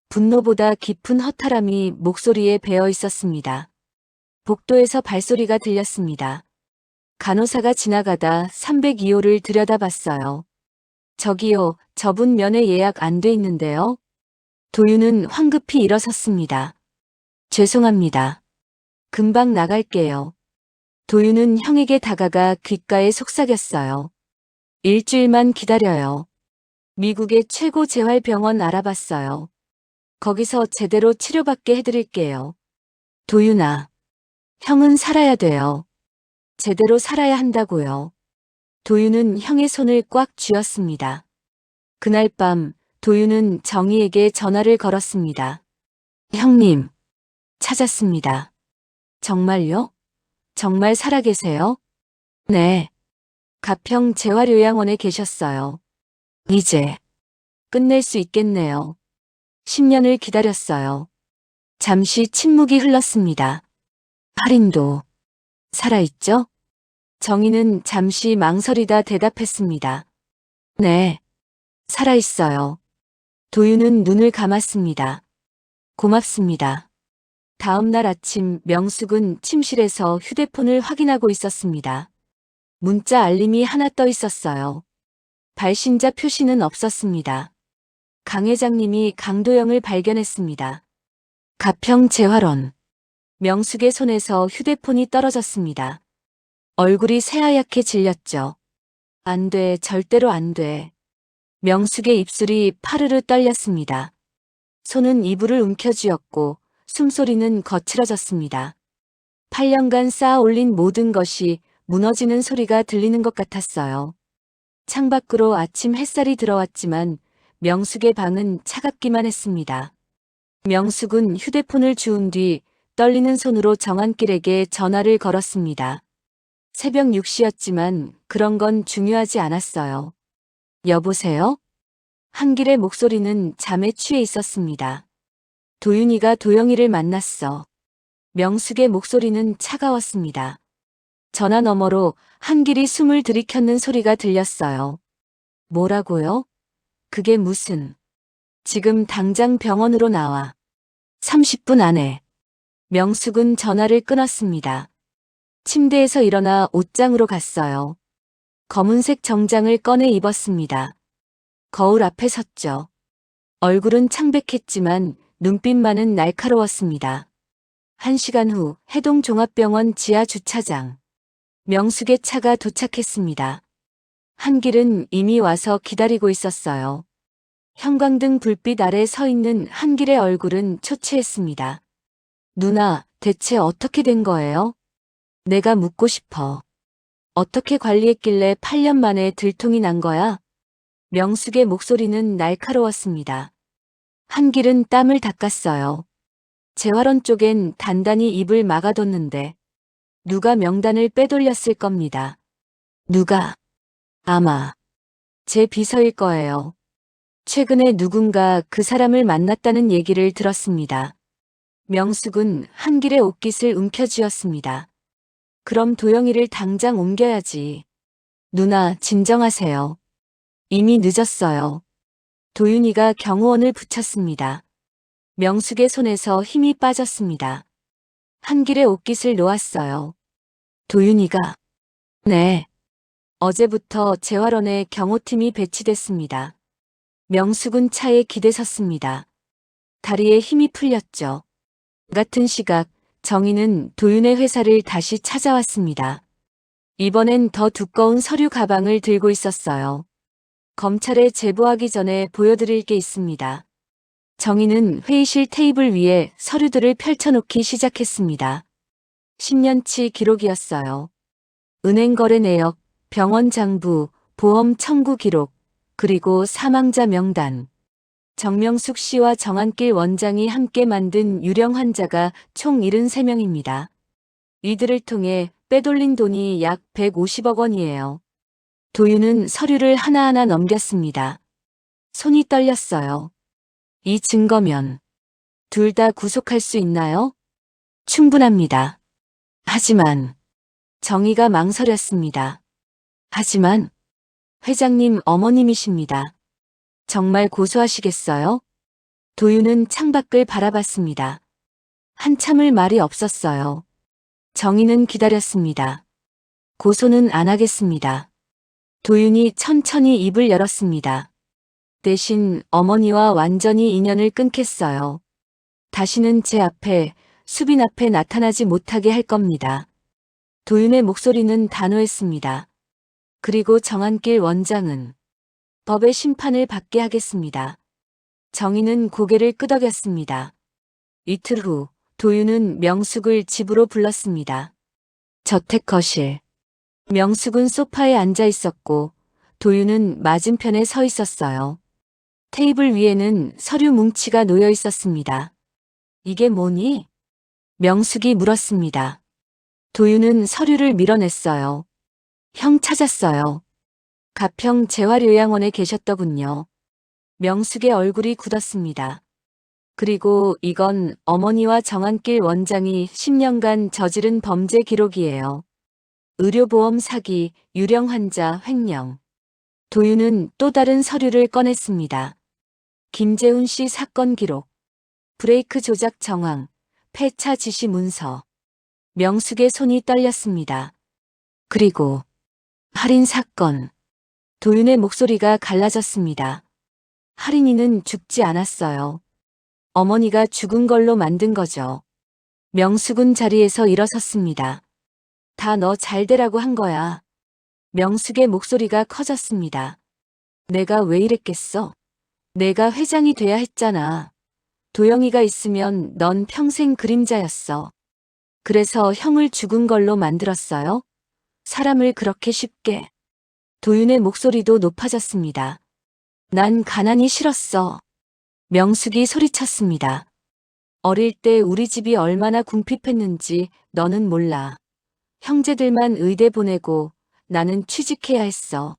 분노보다 깊은 허탈함이 목소리에 배어 있었습니다. 복도에서 발소리가 들렸습니다. 간호사가 지나가다 302호를 들여다봤어요. 저기요, 저분 면회 예약 안 돼 있는데요? 도윤은 황급히 일어섰습니다. 죄송합니다. 금방 나갈게요. 도윤은 형에게 다가가 귓가에 속삭였어요. 일주일만 기다려요. 미국의 최고 재활병원 알아봤어요. 거기서 제대로 치료받게 해드릴게요. 도윤아, 형은 살아야 돼요. 제대로 살아야 한다고요. 도윤은 형의 손을 꽉 쥐었습니다. 그날 밤 도윤은 정희에게 전화를 걸었습니다. 형님, 찾았습니다. 정말요? 정말 살아계세요? 네. 가평 재활요양원에 계셨어요. 이제 끝낼 수 있겠네요. 10년을 기다렸어요. 잠시 침묵이 흘렀습니다. 할인도 살아있죠? 정희는 잠시 망설이다 대답했습니다. 네, 살아있어요. 도윤은 눈을 감았습니다. 고맙습니다. 다음 날 아침 명숙은 침실에서 휴대폰을 확인하고 있었습니다. 문자 알림이 하나 떠 있었어요. 발신자 표시는 없었습니다. 강 회장님이 강도영을 발견했습니다. 가평 재활원. 명숙의 손에서 휴대폰이 떨어졌습니다. 얼굴이 새하얗게 질렸죠. 안 돼, 절대로 안 돼. 명숙의 입술이 파르르 떨렸습니다. 손은 이불을 움켜쥐었고 숨소리는 거칠어졌습니다. 8년간 쌓아 올린 모든 것이 무너지는 소리가 들리는 것 같았어요. 창밖으로 아침 햇살이 들어왔지만 명숙의 방은 차갑기만 했습니다. 명숙은 휴대폰을 주운 뒤 떨리는 손으로 정한길에게 전화를 걸었습니다. 새벽 6시였지만 그런 건 중요하지 않았어요. 여보세요? 한길의 목소리는 잠에 취해 있었습니다. 도윤이가 도영이를 만났어. 명숙의 목소리는 차가웠습니다. 전화 너머로 한길이 숨을 들이켰는 소리가 들렸어요. 뭐라고요? 그게 무슨? 지금 당장 병원으로 나와. 30분 안에. 명숙은 전화를 끊었습니다. 침대에서 일어나 옷장으로 갔어요. 검은색 정장을 꺼내 입었습니다. 거울 앞에 섰죠. 얼굴은 창백했지만 눈빛만은 날카로웠습니다. 1시간 후 해동종합병원 지하 주차장. 명숙의 차가 도착했습니다. 한길은 이미 와서 기다리고 있었어요. 형광등 불빛 아래 서 있는 한길의 얼굴은 초췌했습니다. 누나, 대체 어떻게 된 거예요? 내가 묻고 싶어. 어떻게 관리했길래 8년 만에 들통이 난 거야? 명숙의 목소리는 날카로웠습니다. 한길은 땀을 닦았어요. 재활원 쪽엔 단단히 입을 막아뒀는데 누가 명단을 빼돌렸을 겁니다. 누가? 아마 제 비서일 거예요. 최근에 누군가 그 사람을 만났다는 얘기를 들었습니다. 명숙은 한길의 옷깃을 움켜쥐었습니다. 그럼 도영이를 당장 옮겨야지. 누나, 진정하세요. 이미 늦었어요. 도윤이가 경호원을 붙였습니다. 명숙의 손에서 힘이 빠졌습니다. 한길의 옷깃을 놓았어요. 도윤이가. 네. 어제부터 재활원에 경호팀이 배치됐습니다. 명숙은 차에 기대섰습니다. 다리에 힘이 풀렸죠. 같은 시각 정희는 도윤의 회사를 다시 찾아왔습니다. 이번엔 더 두꺼운 서류 가방을 들고 있었어요. 검찰에 제보하기 전에 보여드릴 게 있습니다. 정희는 회의실 테이블 위에 서류들을 펼쳐놓기 시작했습니다. 10년치 기록이었어요. 은행 거래 내역, 병원 장부, 보험 청구 기록, 그리고 사망자 명단. 정명숙 씨와 정한길 원장이 함께 만든 유령 환자가 총 73명입니다. 이들을 통해 빼돌린 돈이 약 150억 원이에요. 도윤은 서류를 하나하나 넘겼습니다. 손이 떨렸어요. 이 증거면 둘 다 구속할 수 있나요? 충분합니다. 하지만 정의가 망설였습니다. 하지만 회장님 어머님이십니다. 정말 고소하시겠어요? 도윤은 창밖을 바라봤습니다. 한참을 말이 없었어요. 정의는 기다렸습니다. 고소는 안 하겠습니다. 도윤이 천천히 입을 열었습니다. 대신 어머니와 완전히 인연을 끊겠어요. 다시는 제 앞에, 수빈 앞에 나타나지 못하게 할 겁니다. 도윤의 목소리는 단호했습니다. 그리고 정한길 원장은 법의 심판을 받게 하겠습니다. 정희는 고개를 끄덕였습니다. 이틀 후 도윤은 명숙을 집으로 불렀습니다. 저택 거실. 명숙은 소파에 앉아 있었고 도윤은 맞은편에 서 있었어요. 테이블 위에는 서류 뭉치가 놓여 있었습니다. 이게 뭐니? 명숙이 물었습니다. 도윤은 서류를 밀어냈어요. 형 찾았어요. 가평 재활요양원에 계셨더군요. 명숙의 얼굴이 굳었습니다. 그리고 이건 어머니와 정한길 원장이 10년간 저지른 범죄 기록이에요. 의료보험 사기, 유령 환자 횡령. 도윤은 또 다른 서류를 꺼냈습니다. 김재훈 씨 사건 기록, 브레이크 조작 정황, 폐차 지시 문서. 명숙의 손이 떨렸습니다. 그리고 할인 사건. 도윤의 목소리가 갈라졌습니다. 할인이는 죽지 않았어요. 어머니가 죽은 걸로 만든 거죠. 명숙은 자리에서 일어섰습니다. 다 너 잘되라고 한 거야. 명숙의 목소리가 커졌습니다. 내가 왜 이랬겠어? 내가 회장이 돼야 했잖아. 도영이가 있으면 넌 평생 그림자였어. 그래서 형을 죽은 걸로 만들었어요? 사람을 그렇게 쉽게. 도윤의 목소리도 높아졌습니다. 난 가난이 싫었어. 명숙이 소리쳤습니다. 어릴 때 우리 집이 얼마나 궁핍했는지 너는 몰라. 형제들만 의대 보내고 나는 취직해야 했어.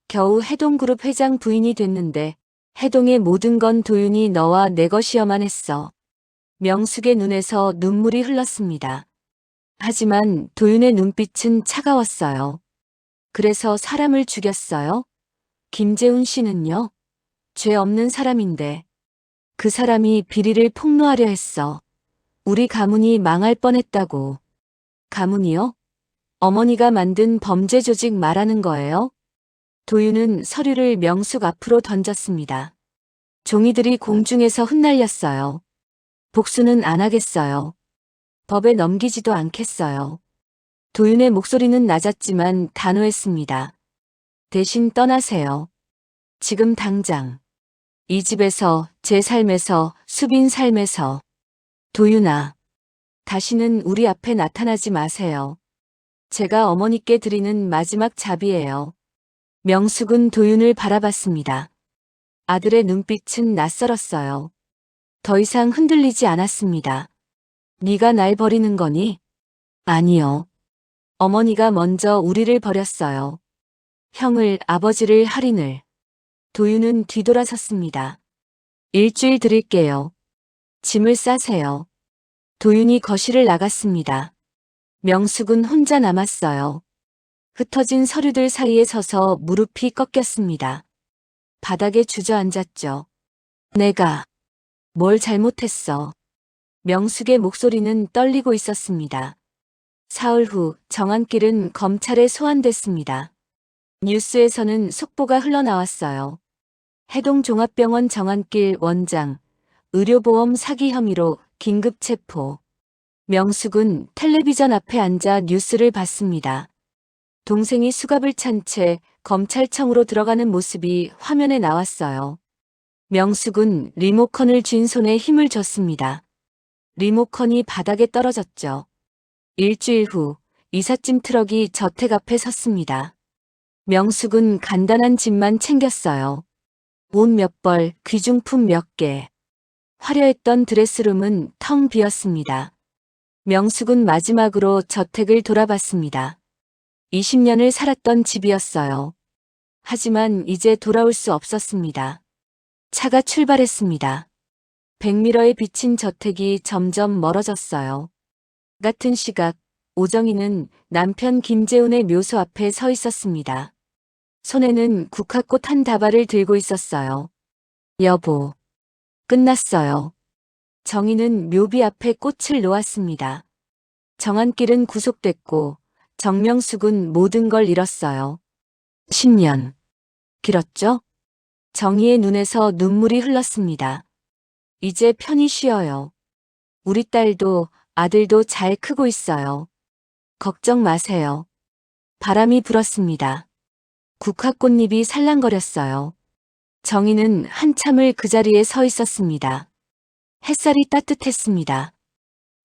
겨우 해동그룹 회장 부인이 됐는데 해동의 모든 건 도윤이 너와 내 것이어만 했어. 명숙의 눈에서 눈물이 흘렀습니다. 하지만 도윤의 눈빛은 차가웠어요. 그래서 사람을 죽였어요? 김재훈 씨는요? 죄 없는 사람인데. 그 사람이 비리를 폭로하려 했어. 우리 가문이 망할 뻔했다고. 가문이요? 어머니가 만든 범죄 조직 말하는 거예요? 도윤은 서류를 명숙 앞으로 던졌습니다. 종이들이 공중에서 흩날렸어요. 복수는 안 하겠어요. 법에 넘기지도 않겠어요. 도윤의 목소리는 낮았지만 단호했습니다. 대신 떠나세요. 지금 당장. 이 집에서, 제 삶에서, 수빈 삶에서. 도윤아, 다시는 우리 앞에 나타나지 마세요. 제가 어머니께 드리는 마지막 자비예요. 명숙은 도윤을 바라봤습니다. 아들의 눈빛은 낯설었어요. 더 이상 흔들리지 않았습니다. 네가 날 버리는 거니? 아니요. 어머니가 먼저 우리를 버렸어요. 형을, 아버지를, 할인을. 도윤은 뒤돌아섰습니다. 일주일 드릴게요. 짐을 싸세요. 도윤이 거실을 나갔습니다. 명숙은 혼자 남았어요. 흩어진 서류들 사이에 서서 무릎이 꺾였습니다. 바닥에 주저앉았죠. 내가 뭘 잘못했어. 명숙의 목소리는 떨리고 있었습니다. 사흘 후 정한길은 검찰에 소환됐습니다. 뉴스에서는 속보가 흘러나왔어요. 해동종합병원 정한길 원장, 의료보험 사기 혐의로 긴급 체포. 명숙은 텔레비전 앞에 앉아 뉴스를 봤습니다. 동생이 수갑을 찬 채 검찰청으로 들어가는 모습이 화면에 나왔어요. 명숙은 리모컨을 쥔 손에 힘을 줬습니다. 리모컨이 바닥에 떨어졌죠. 일주일 후 이삿짐 트럭이 저택 앞에 섰습니다. 명숙은 간단한 짐만 챙겼어요. 옷 몇 벌, 귀중품 몇 개. 화려했던 드레스룸은 텅 비었습니다. 명숙은 마지막으로 저택을 돌아봤습니다. 20년을 살았던 집이었어요. 하지만 이제 돌아올 수 없었습니다. 차가 출발했습니다. 백미러에 비친 저택이 점점 멀어졌어요. 같은 시각, 오정희는 남편 김재훈의 묘소 앞에 서 있었습니다. 손에는 국화꽃 한 다발을 들고 있었어요. 여보, 끝났어요. 정희는 묘비 앞에 꽃을 놓았습니다. 정한길은 구속됐고 정명숙은 모든 걸 잃었어요. 10년. 길었죠? 정희의 눈에서 눈물이 흘렀습니다. 이제 편히 쉬어요. 우리 딸도 아들도 잘 크고 있어요. 걱정 마세요. 바람이 불었습니다. 국화꽃잎이 살랑거렸어요. 정희는 한참을 그 자리에 서 있었습니다. 햇살이 따뜻했습니다.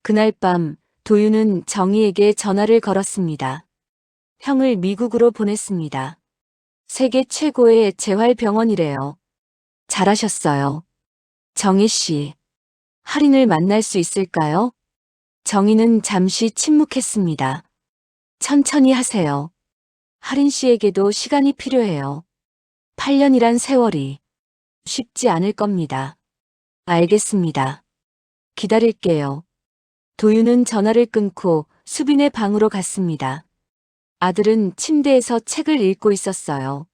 그날 밤 도윤은 정희에게 전화를 걸었습니다. 형을 미국으로 보냈습니다. 세계 최고의 재활병원이래요. 잘하셨어요. 정희 씨, 할인을 만날 수 있을까요? 정희는 잠시 침묵했습니다. 천천히 하세요. 할인 씨에게도 시간이 필요해요. 8년이란 세월이 쉽지 않을 겁니다. 알겠습니다. 기다릴게요. 도윤은 전화를 끊고 수빈의 방으로 갔습니다. 아들은 침대에서 책을 읽고 있었어요.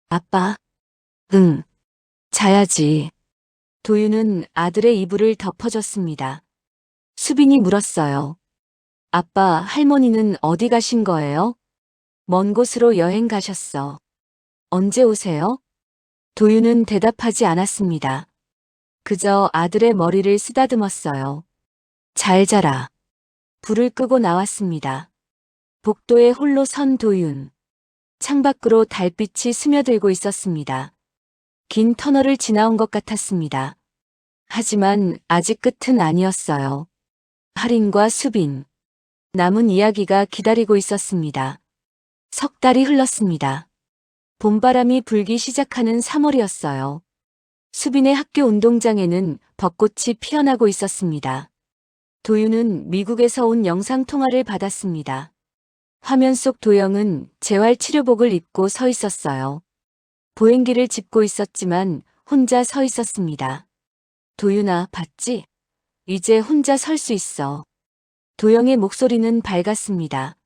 아빠? 응. 자야지. 도윤은 아들의 이불을 덮어줬습니다. 수빈이 물었어요. 아빠, 할머니는 어디 가신 거예요? 먼 곳으로 여행 가셨어. 언제 오세요? 도윤은 대답하지 않았습니다. 그저 아들의 머리를 쓰다듬었어요. 잘 자라. 불을 끄고 나왔습니다. 복도에 홀로 선 도윤. 창밖으로 달빛이 스며들고 있었습니다. 긴 터널을 지나온 것 같았습니다. 하지만 아직 끝은 아니었어요. 할인과 수빈. 남은 이야기가 기다리고 있었습니다. 석 달이 흘렀습니다. 봄바람이 불기 시작하는 3월이었어요. 수빈의 학교 운동장에는 벚꽃이 피어나고 있었습니다. 도윤은 미국에서 온 영상통화를 받았습니다. 화면 속 도영은 재활치료복을 입고 서 있었어요. 보행기를 짚고 있었지만 혼자 서 있었습니다. 도윤아, 봤지? 이제 혼자 설 수 있어. 도영의 목소리는 밝았습니다.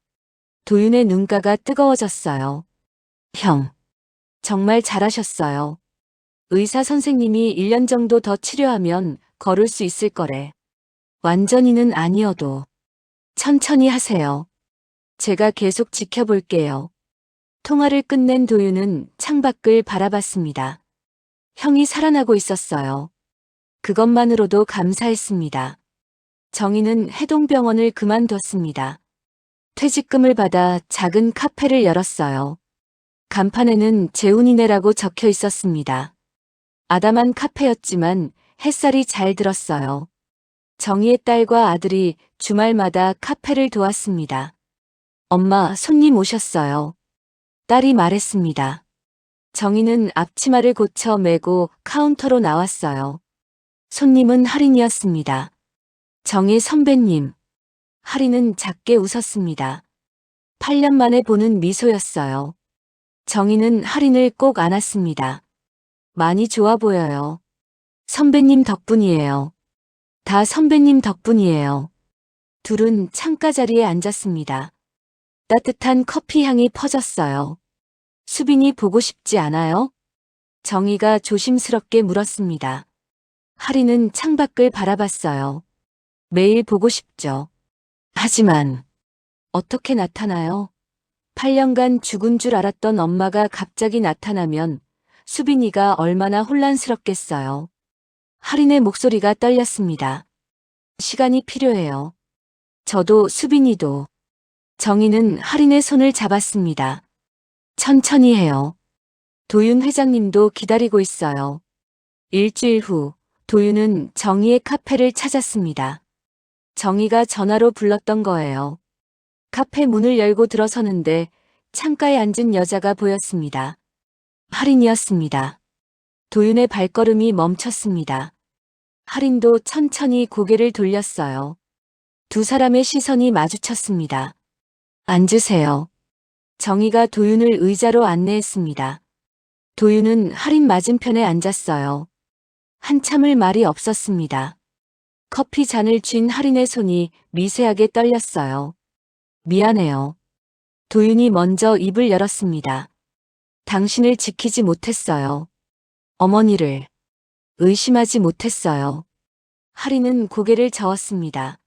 도윤의 눈가가 뜨거워졌어요. 형, 정말 잘하셨어요. 의사 선생님이 1년 정도 더 치료하면 걸을 수 있을 거래. 완전히는 아니어도 천천히 하세요. 제가 계속 지켜볼게요. 통화를 끝낸 도윤은 창밖을 바라봤습니다. 형이 살아나고 있었어요. 그것만으로도 감사했습니다. 정희는 해동병원을 그만뒀습니다. 퇴직금을 받아 작은 카페를 열었어요. 간판에는 재훈이네라고 적혀 있었습니다. 아담한 카페였지만 햇살이 잘 들었어요. 정희의 딸과 아들이 주말마다 카페를 도왔습니다. 엄마, 손님 오셨어요. 딸이 말했습니다. 정희는 앞치마를 고쳐 매고 카운터로 나왔어요. 손님은 할인이었습니다. 정희 선배님. 할인은 작게 웃었습니다. 8년 만에 보는 미소였어요. 정희는 할인을 꼭 안았습니다. 많이 좋아 보여요. 선배님 덕분이에요. 다 선배님 덕분이에요. 둘은 창가 자리에 앉았습니다. 따뜻한 커피 향이 퍼졌어요. 수빈이 보고 싶지 않아요? 정희가 조심스럽게 물었습니다. 할인은 창밖을 바라봤어요. 매일 보고 싶죠. 하지만 어떻게 나타나요? 8년간 죽은 줄 알았던 엄마가 갑자기 나타나면 수빈이가 얼마나 혼란스럽겠어요. 할인의 목소리가 떨렸습니다. 시간이 필요해요. 저도 수빈이도. 정희는 할인의 손을 잡았습니다. 천천히 해요. 도윤 회장님도 기다리고 있어요. 일주일 후 도윤은 정희의 카페를 찾았습니다. 정희가 전화로 불렀던 거예요. 카페 문을 열고 들어서는데 창가에 앉은 여자가 보였습니다. 할인이었습니다. 도윤의 발걸음이 멈췄습니다. 할인도 천천히 고개를 돌렸어요. 두 사람의 시선이 마주쳤습니다. 앉으세요. 정희가 도윤을 의자로 안내했습니다. 도윤은 할인 맞은편에 앉았어요. 한참을 말이 없었습니다. 커피 잔을 쥔 할인의 손이 미세하게 떨렸어요. 미안해요. 도윤이 먼저 입을 열었습니다. 당신을 지키지 못했어요. 어머니를 의심하지 못했어요. 할인은 고개를 저었습니다.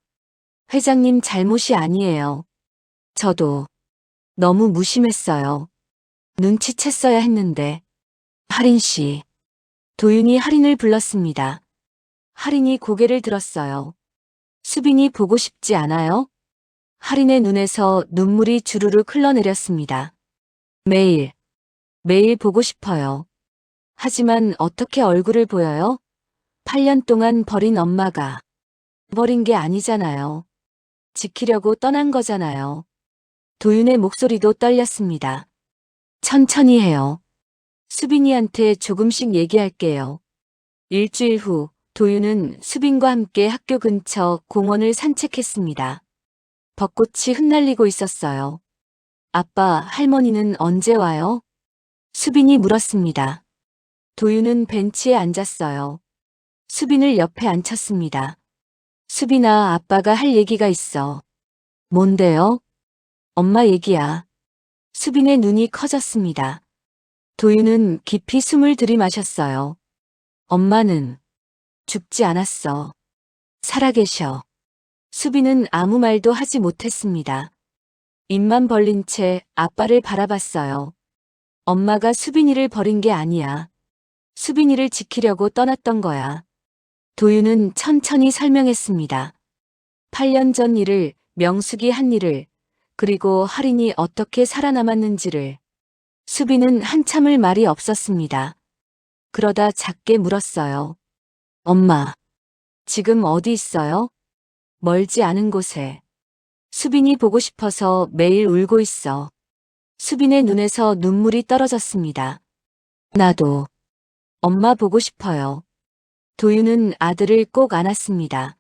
회장님 잘못이 아니에요. 저도 너무 무심했어요. 눈치챘어야 했는데. 할인 씨. 도윤이 할인을 불렀습니다. 할인이 고개를 들었어요. 수빈이 보고 싶지 않아요? 할인의 눈에서 눈물이 주르륵 흘러내렸습니다. 매일 보고 싶어요. 하지만 어떻게 얼굴을 보여요? 8년 동안 버린 엄마가 버린 게 아니잖아요. 지키려고 떠난 거잖아요. 도윤의 목소리도 떨렸습니다. 천천히 해요. 수빈이한테 조금씩 얘기할게요. 일주일 후 도윤은 수빈과 함께 학교 근처 공원을 산책했습니다. 벚꽃이 흩날리고 있었어요. 아빠, 할머니는 언제 와요? 수빈이 물었습니다. 도윤은 벤치에 앉았어요. 수빈을 옆에 앉혔습니다. 수빈아, 아빠가 할 얘기가 있어. 뭔데요? 엄마 얘기야. 수빈의 눈이 커졌습니다. 도윤은 깊이 숨을 들이마셨어요. 엄마는 죽지 않았어. 살아계셔. 수빈은 아무 말도 하지 못했습니다. 입만 벌린 채 아빠를 바라봤어요. 엄마가 수빈이를 버린 게 아니야. 수빈이를 지키려고 떠났던 거야. 도윤은 천천히 설명했습니다. 8년 전 일을, 명숙이 한 일을, 그리고 할인이 어떻게 살아남았는지를. 수빈은 한참을 말이 없었습니다. 그러다 작게 물었어요. 엄마, 지금 어디 있어요? 멀지 않은 곳에. 수빈이 보고 싶어서 매일 울고 있어. 수빈의 눈에서 눈물이 떨어졌습니다. 나도 엄마 보고 싶어요. 도윤은 아들을 꼭 안았습니다.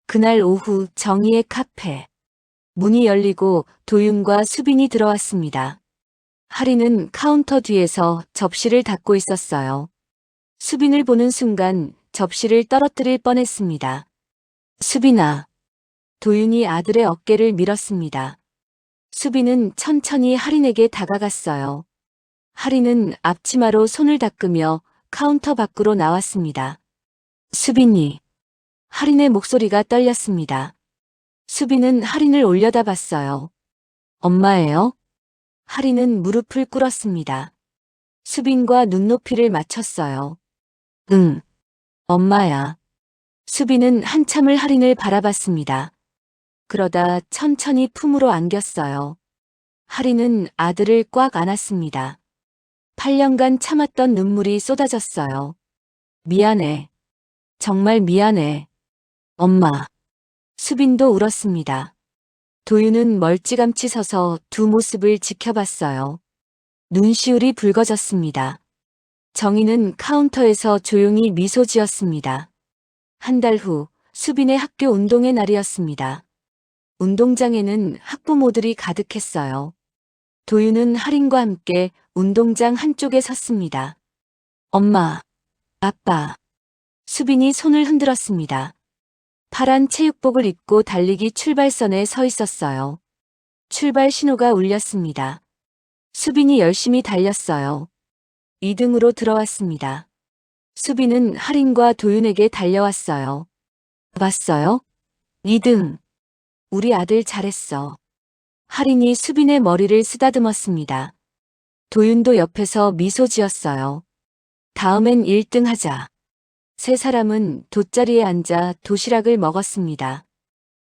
그날 오후 정희의 카페. 문이 열리고 도윤과 수빈이 들어왔습니다. 하리는 카운터 뒤에서 접시를 닫고 있었어요. 수빈을 보는 순간 접시를 떨어뜨릴 뻔했습니다. 수빈아. 도윤이 아들의 어깨를 밀었습니다. 수빈은 천천히 하린에게 다가갔어요. 하린은 앞치마로 손을 닦으며 카운터 밖으로 나왔습니다. 수빈이. 하린의 목소리가 떨렸습니다. 수빈은 하린을 올려다봤어요. 엄마예요? 하린은 무릎을 꿇었습니다. 수빈과 눈높이를 맞췄어요. 응, 엄마야. 수빈은 한참을 하린을 바라봤습니다. 그러다 천천히 품으로 안겼어요. 하린은 아들을 꽉 안았습니다. 8년간 참았던 눈물이 쏟아졌어요. 미안해. 정말 미안해. 엄마. 수빈도 울었습니다. 도윤은 멀찌감치 서서 두 모습을 지켜봤어요. 눈시울이 붉어졌습니다. 정희는 카운터에서 조용히 미소 지었습니다. 한 달 후 수빈의 학교 운동회 날이었습니다. 운동장에는 학부모들이 가득했어요. 도윤은 하린과 함께 운동장 한쪽에 섰습니다. 엄마, 아빠. 수빈이 손을 흔들었습니다. 파란 체육복을 입고 달리기 출발선에 서 있었어요. 출발 신호가 울렸습니다. 수빈이 열심히 달렸어요. 2등으로 들어왔습니다. 수빈은 하린과 도윤에게 달려왔어요. 봤어요? 2등. 우리 아들 잘했어. 하린이 수빈의 머리를 쓰다듬었습니다. 도윤도 옆에서 미소 지었어요. 다음엔 1등 하자. 세 사람은 돗자리에 앉아 도시락을 먹었습니다.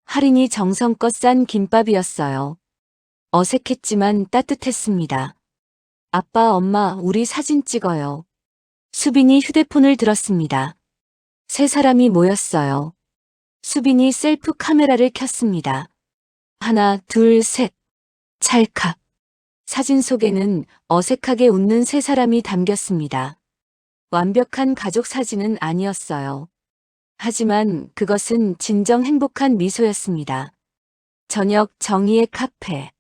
하린이 정성껏 싼 김밥이었어요. 어색했지만 따뜻했습니다. 아빠, 엄마, 우리 사진 찍어요. 수빈이 휴대폰을 들었습니다. 세 사람이 모였어요. 수빈이 셀프 카메라를 켰습니다. 하나, 둘, 셋. 찰칵. 사진 속에는 어색하게 웃는 세 사람이 담겼습니다. 완벽한 가족 사진은 아니었어요. 하지만 그것은 진정 행복한 미소였습니다. 저녁 정희의 카페.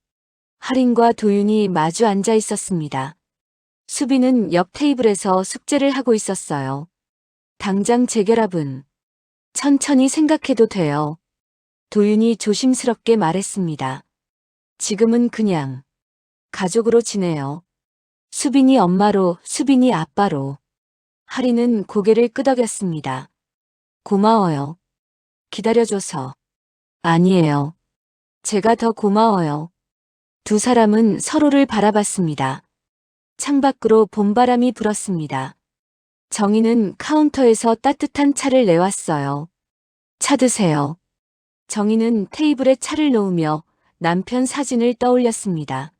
하린과 도윤이 마주 앉아 있었습니다. 수빈은 옆 테이블에서 숙제를 하고 있었어요. 당장 재결합은 천천히 생각해도 돼요. 도윤이 조심스럽게 말했습니다. 지금은 그냥 가족으로 지내요. 수빈이 엄마로, 수빈이 아빠로. 하린은 고개를 끄덕였습니다. 고마워요. 기다려줘서. 아니에요. 제가 더 고마워요. 두 사람은 서로를 바라봤습니다. 창밖으로 봄바람이 불었습니다. 정희는 카운터에서 따뜻한 차를 내왔어요. 차 드세요. 정희는 테이블에 차를 놓으며 남편 사진을 떠올렸습니다.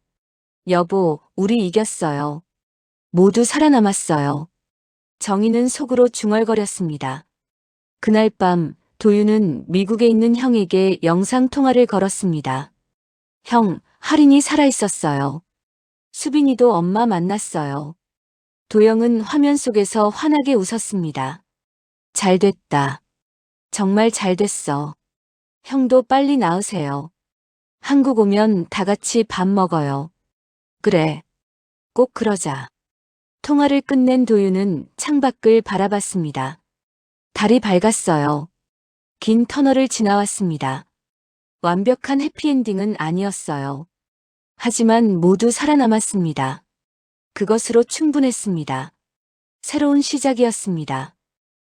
여보, 우리 이겼어요. 모두 살아남았어요. 정희는 속으로 중얼거렸습니다. 그날 밤 도윤은 미국에 있는 형에게 영상통화를 걸었습니다. 형, 하린이 살아있었어요. 수빈이도 엄마 만났어요. 도영은 화면 속에서 환하게 웃었습니다. 잘됐다. 정말 잘됐어. 형도 빨리 나으세요. 한국 오면 다 같이 밥 먹어요. 그래. 꼭 그러자. 통화를 끝낸 도윤은 창밖을 바라봤습니다. 달이 밝았어요. 긴 터널을 지나왔습니다. 완벽한 해피엔딩은 아니었어요. 하지만 모두 살아남았습니다. 그것으로 충분했습니다. 새로운 시작이었습니다.